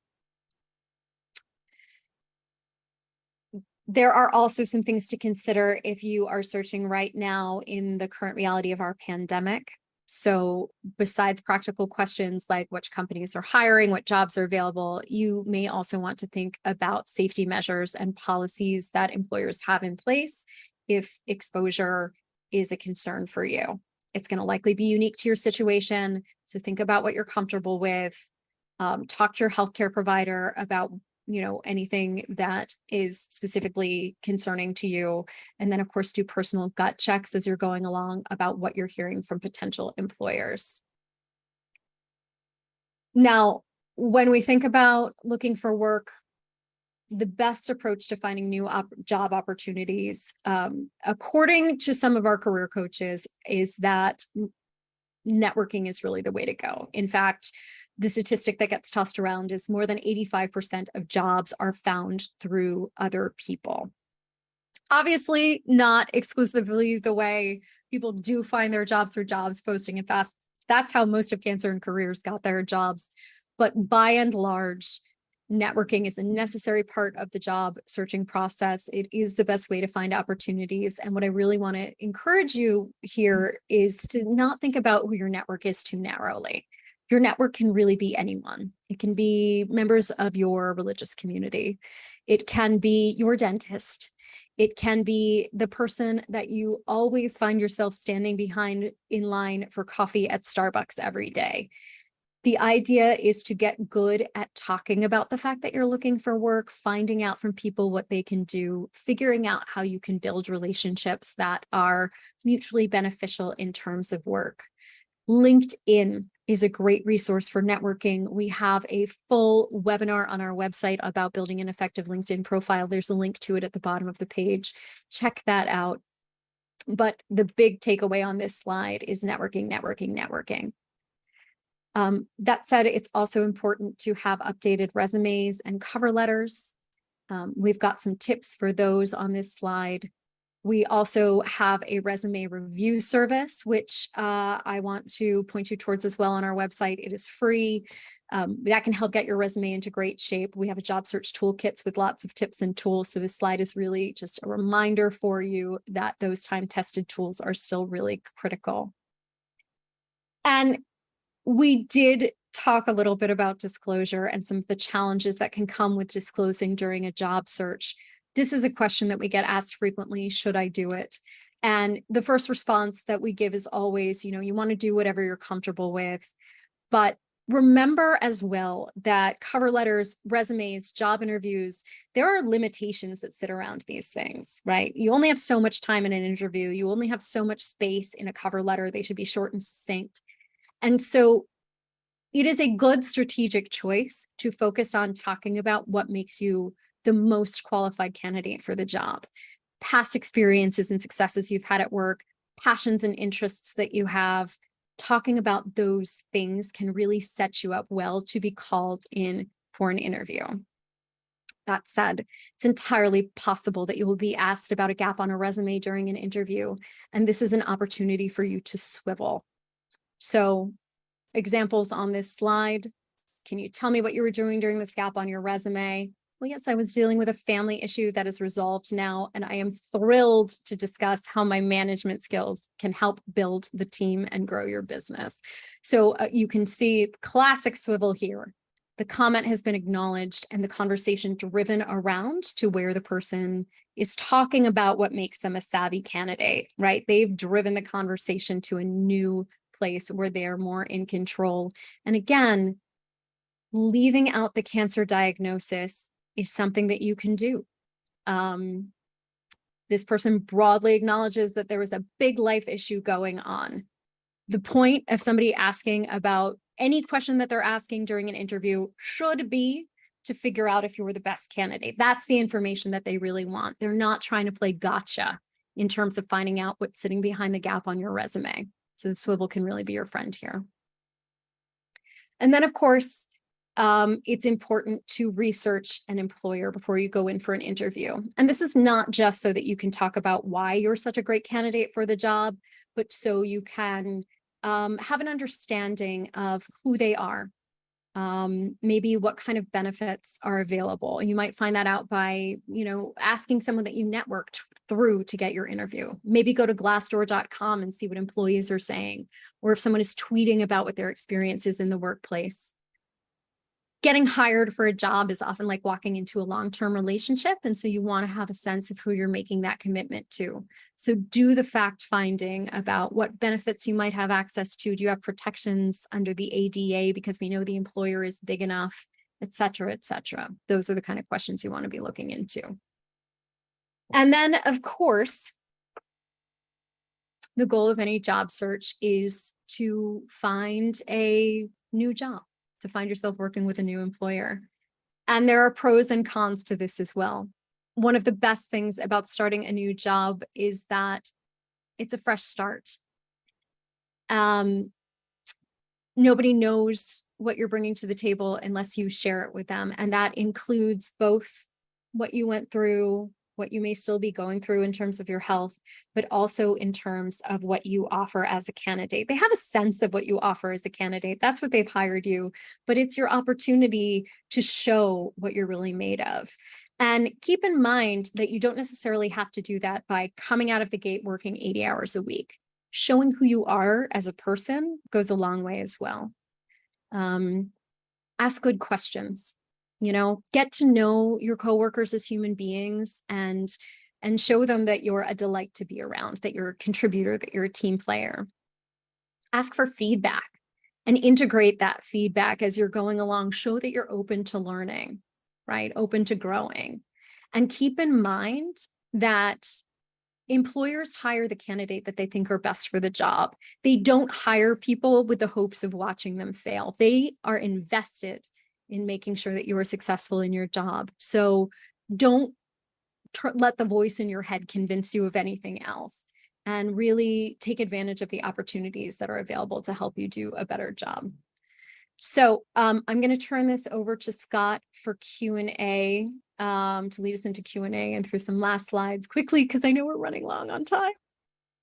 B: There are also some things to consider if you are searching right now in the current reality of our pandemic. So besides practical questions like which companies are hiring, what jobs are available, you may also want to think about safety measures and policies that employers have in place if exposure is a concern for you. It's going to likely be unique to your situation. So think about what you're comfortable with. Talk to your healthcare provider about anything that is specifically concerning to you. And then, of course, do personal gut checks as you're going along about what you're hearing from potential employers. Now, when we think about looking for work, the best approach to finding new job opportunities, according to some of our career coaches, is that networking is really the way to go. In fact, the statistic that gets tossed around is more than 85% of jobs are found through other people. Obviously, not exclusively the way people do find their jobs through jobs posting. In fact, that's how most of Cancer and Careers got their jobs. But by and large, networking is a necessary part of the job searching process. It is the best way to find opportunities. And what I really want to encourage you here is to not think about who your network is too narrowly. Your network can really be anyone. It can be members of your religious community. It can be your dentist. It can be the person that you always find yourself standing behind in line for coffee at Starbucks every day. The idea is to get good at talking about the fact that you're looking for work, finding out from people what they can do, figuring out how you can build relationships that are mutually beneficial in terms of work. LinkedIn is a great resource for networking. We have a full webinar on our website about building an effective LinkedIn profile. There's a link to it at the bottom of the page. Check that out. But the big takeaway on this slide is networking, networking, networking. That said, it's also important to have updated resumes and cover letters. We've got some tips for those on this slide. We also have a resume review service, which I want to point you towards as well on our website. It is free. That can help get your resume into great shape. We have a job search toolkits with lots of tips and tools. So this slide is really just a reminder for you that those time-tested tools are still really critical. And we did talk a little bit about disclosure and some of the challenges that can come with disclosing during a job search. This is a question that we get asked frequently, should I do it? And the first response that we give is always, you want to do whatever you're comfortable with. But remember as well that cover letters, resumes, job interviews, there are limitations that sit around these things, right? You only have so much time in an interview. You only have so much space in a cover letter. They should be short and succinct. And so it is a good strategic choice to focus on talking about what makes you the most qualified candidate for the job. Past experiences and successes you've had at work, passions and interests that you have, talking about those things can really set you up well to be called in for an interview. That said, it's entirely possible that you will be asked about a gap on a resume during an interview, and this is an opportunity for you to swivel. So, examples on this slide. Can you tell me what you were doing during this gap on your resume? Well, yes, I was dealing with a family issue that is resolved now, and I am thrilled to discuss how my management skills can help build the team and grow your business. So you can see classic swivel here. The comment has been acknowledged and the conversation driven around to where the person is talking about what makes them a savvy candidate, right? They've driven the conversation to a new place where they're more in control. And again, leaving out the cancer diagnosis is something that you can do. This person broadly acknowledges that there was a big life issue going on. The point of somebody asking about any question that they're asking during an interview should be to figure out if you were the best candidate. That's the information that they really want. They're not trying to play gotcha in terms of finding out what's sitting behind the gap on your resume. So the swivel can really be your friend here. And then, of course, it's important to research an employer before you go in for an interview. And this is not just so that you can talk about why you're such a great candidate for the job, but so you can have an understanding of who they are, maybe what kind of benefits are available. And you might find that out by, asking someone that you networked through to get your interview. Maybe go to glassdoor.com and see what employees are saying, or if someone is tweeting about what their experience is in the workplace. Getting hired for a job is often like walking into a long-term relationship. And so you want to have a sense of who you're making that commitment to. So do the fact finding about what benefits you might have access to. Do you have protections under the ADA because we know the employer is big enough, et cetera, et cetera. Those are the kind of questions you want to be looking into. And then, of course, the goal of any job search is to find a new job, to find yourself working with a new employer. And there are pros and cons to this as well. One of the best things about starting a new job is that it's a fresh start. Nobody knows what you're bringing to the table unless you share it with them. And that includes both what you went through, what you may still be going through in terms of your health, but also in terms of what you offer as a candidate. They have a sense of what you offer as a candidate. That's what they've hired you, but it's your opportunity to show what you're really made of. And keep in mind that you don't necessarily have to do that by coming out of the gate working 80 hours a week. Showing who you are as a person goes a long way as well. Ask good questions. Get to know your coworkers as human beings and show them that you're a delight to be around, that you're a contributor, that you're a team player. Ask for feedback and integrate that feedback as you're going along. Show that you're open to learning, right? Open to growing. And keep in mind that employers hire the candidate that they think are best for the job. They don't hire people with the hopes of watching them fail. They are invested in making sure that you are successful in your job. So don't let the voice in your head convince you of anything else, and really take advantage of the opportunities that are available to help you do a better job. So I'm going to turn this over to Scott for Q&A, to lead us into Q&A and through some last slides quickly, because I know we're running long on time.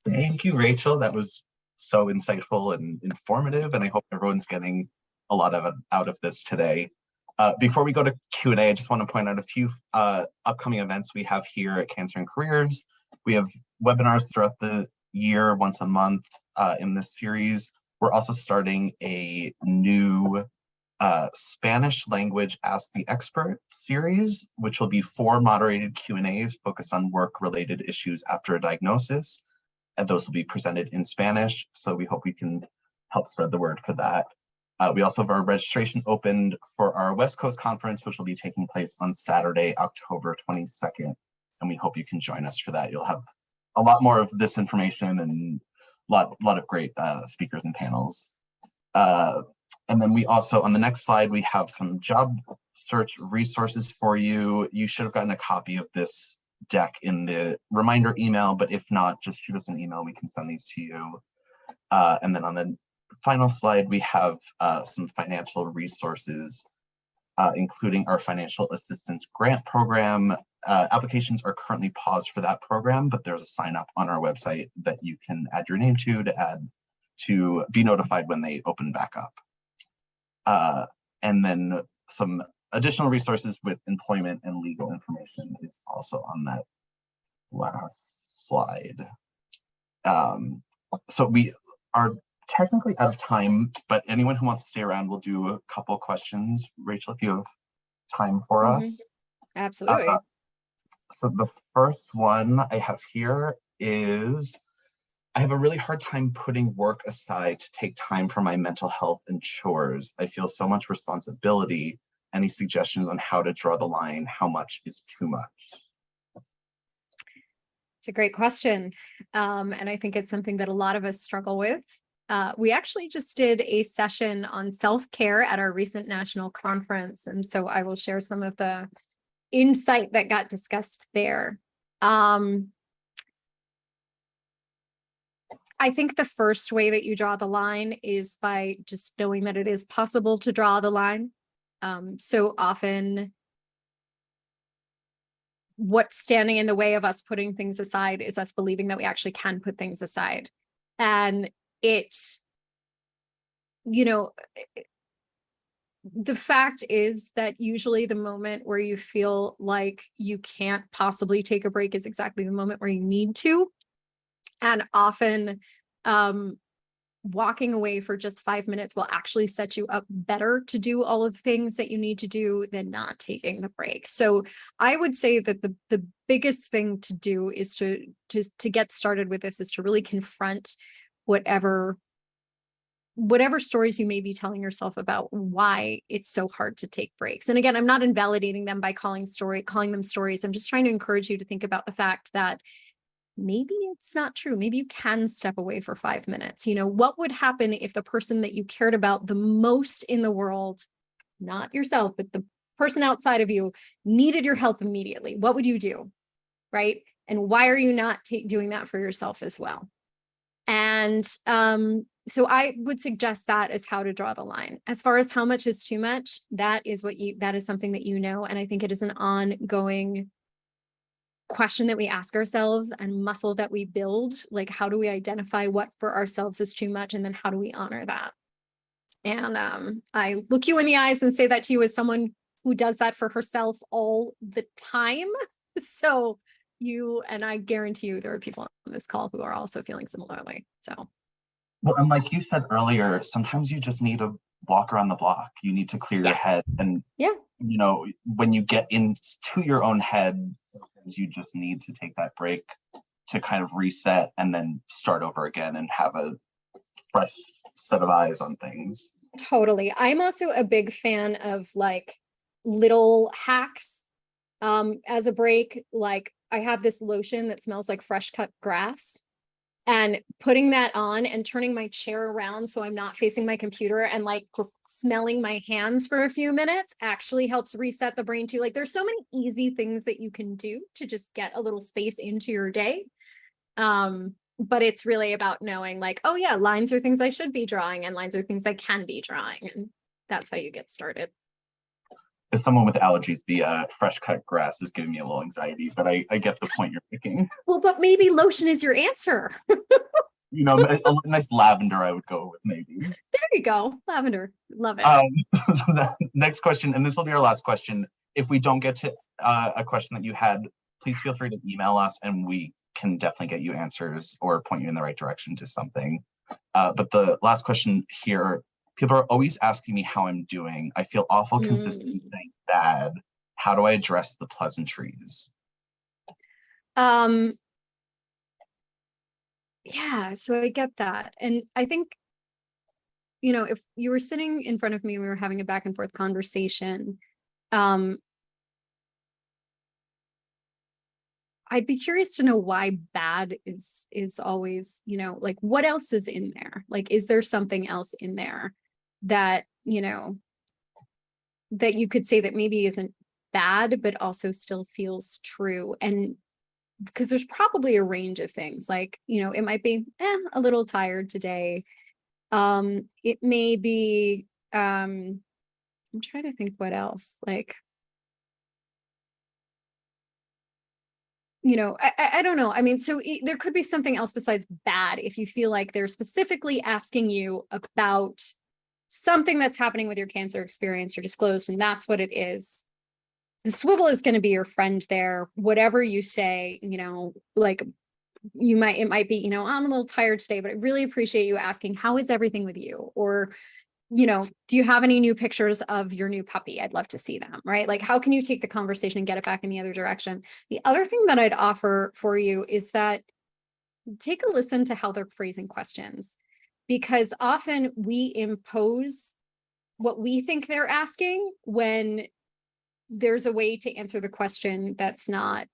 A: Thank you, Rachel. That was so insightful and informative, and I hope everyone's getting a lot out of this today. Before we go to Q&A, I just want to point out a few upcoming events we have here at Cancer and Careers. We have webinars throughout the year, once a month in this series. We're also starting a new Spanish language Ask the Expert series, which will be 4 moderated Q&As focused on work-related issues after a diagnosis. And those will be presented in Spanish, so we hope we can help spread the word for that. We also have our registration opened for our West Coast conference, which will be taking place on Saturday, October 22nd. And we hope you can join us for that. You'll have a lot more of this information and a lot of great speakers and panels. And then we also, on the next slide, we have some job search resources for you. You should have gotten a copy of this deck in the reminder email, but if not, just shoot us an email. We can send these to you. And then on the final slide, we have some financial resources, including our financial assistance grant program. Applications are currently paused for that program, but there's a sign up on our website that you can add your name to be notified when they open back up. And then some additional resources with employment and legal information is also on that last slide. So we are technically out of time, but anyone who wants to stay around will do a couple questions. Rachel, if you have time for us.
B: Absolutely.
A: So the first one I have here is, I have a really hard time putting work aside to take time for my mental health and chores. I feel so much responsibility. Any suggestions on how to draw the line? How much is too much?
B: It's a great question. And I think it's something that a lot of us struggle with. We actually just did a session on self-care at our recent national conference. And so I will share some of the insight that got discussed there. I think the first way that you draw the line is by just knowing that it is possible to draw the line. So often what's standing in the way of us putting things aside is us believing that we actually can put things aside. And the fact is that usually the moment where you feel like you can't possibly take a break is exactly the moment where you need to. And often walking away for just 5 minutes will actually set you up better to do all of the things that you need to do than not taking the break. So I would say that the biggest thing to do is to get started with this is to really confront whatever stories you may be telling yourself about why it's so hard to take breaks. And again, I'm not invalidating them by calling them stories. I'm just trying to encourage you to think about the fact that maybe it's not true. Maybe you can step away for 5 minutes. What would happen if the person that you cared about the most in the world, not yourself, but the person outside of you, needed your help immediately? What would you do? Right? And why are you not doing that for yourself as well? And so I would suggest that as how to draw the line. As far as how much is too much, that is something that and I think it is an ongoing question that we ask ourselves and muscle that we build. Like, how do we identify what for ourselves is too much, and then how do we honor that? And I look you in the eyes and say that to you as someone who does that for herself all the time. So I guarantee you there are people on this call who are also feeling similarly. So.
A: Well, and like you said earlier, sometimes you just need to walk around the block. You need to clear your head. And, when you get into your own head, you just need to take that break to kind of reset and then start over again and have a fresh set of eyes on things.
B: Totally. I'm also a big fan of little hacks as a break. Like, I have this lotion that smells like fresh cut grass, and putting that on and turning my chair around so I'm not facing my computer and just smelling my hands for a few minutes actually helps reset the brain too. There's so many easy things that you can do to just get a little space into your day. But it's really about knowing lines are things I should be drawing and lines are things I can be drawing. And that's how you get started.
A: As someone with allergies, the fresh cut grass is giving me a little anxiety, but I get the point you're making.
B: Well, but maybe lotion is your answer.
A: A nice lavender I would go with, maybe.
B: There you go. Lavender. Love it.
A: Next question, and this will be our last question. If we don't get to a question that you had, please feel free to email us and we can definitely get you answers or point you in the right direction to something. But the last question here, people are always asking me how I'm doing. I feel awful consistently saying bad. How do I address the pleasantries?
B: Yeah, so I get that. And I think, if you were sitting in front of me, we were having a back and forth conversation. I'd be curious to know why bad is always, what else is in there? Is there something else in there that, that you could say that maybe isn't bad, but also still feels true? And because there's probably a range of things it might be a little tired today. It may be, I'm trying to think what else, like, I don't know. I mean, so there could be something else besides bad if you feel like they're specifically asking you about something that's happening with your cancer experience or disclosed, and that's what it is. The swivel is going to be your friend there. Whatever you say, like it might be, I'm a little tired today, but I really appreciate you asking, how is everything with you? Or, do you have any new pictures of your new puppy? I'd love to see them, right? Like, how can you take the conversation and get it back in the other direction? The other thing that I'd offer for you is that take a listen to how they're phrasing questions, because often we impose what we think they're asking when there's a way to answer the question that's not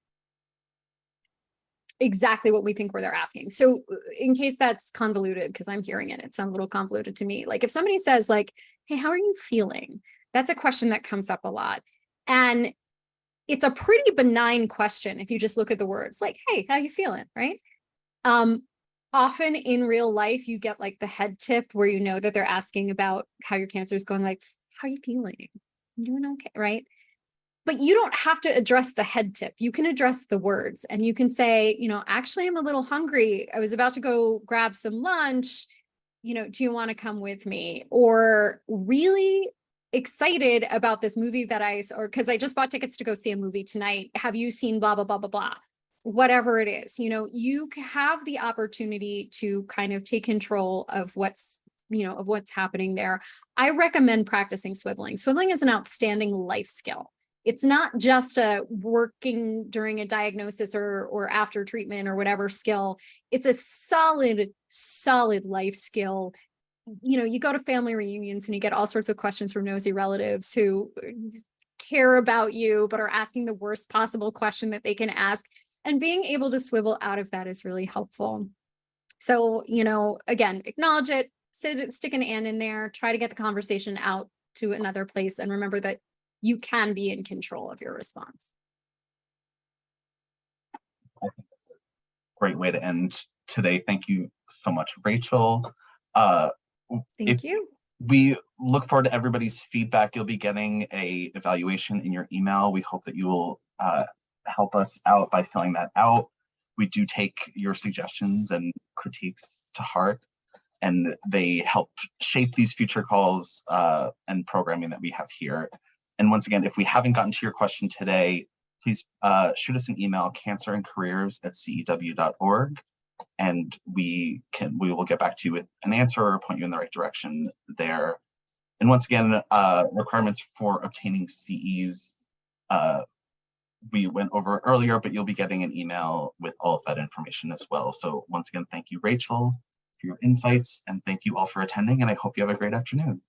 B: exactly what we think where they're asking. So in case that's convoluted, because I'm hearing it, it sounds a little convoluted to me. Like if somebody says like, hey, how are you feeling? That's a question that comes up a lot. And it's a pretty benign question if you just look at the words like, hey, how you feeling, right? Often in real life, you get like the head tip where you know that they're asking about how your cancer is going, like, how are you feeling? I'm doing okay, right? But you don't have to address the head tip. You can address the words and you can say, actually, I'm a little hungry. I was about to go grab some lunch. Do you want to come with me? Or really excited about this movie or because I just bought tickets to go see a movie tonight. Have you seen blah, blah, blah, blah, blah? Whatever it is, you have the opportunity to kind of take control of what's happening there. I recommend practicing swiveling. Swiveling is an outstanding life skill. It's not just a working during a diagnosis or after treatment or whatever skill. It's a solid life skill. You go to family reunions and you get all sorts of questions from nosy relatives who care about you, but are asking the worst possible question that they can ask. And being able to swivel out of that is really helpful. So, again, acknowledge it, stick an and in there, try to get the conversation out to another place. And remember that you can be in control of your response.
A: I think that's a great way to end today. Thank you so much, Rachel.
B: Thank you.
A: We look forward to everybody's feedback. You'll be getting an evaluation in your email. We hope that you will help us out by filling that out. We do take your suggestions and critiques to heart, and they help shape these future calls and programming that we have here. And once again, if we haven't gotten to your question today, please shoot us an email, cancerandcareers@cew.org, and we will get back to you with an answer or point you in the right direction there. And once again, requirements for obtaining CEs, we went over earlier, but you'll be getting an email with all of that information as well. So once again, thank you, Rachel, for your insights, and thank you all for attending, and I hope you have a great afternoon.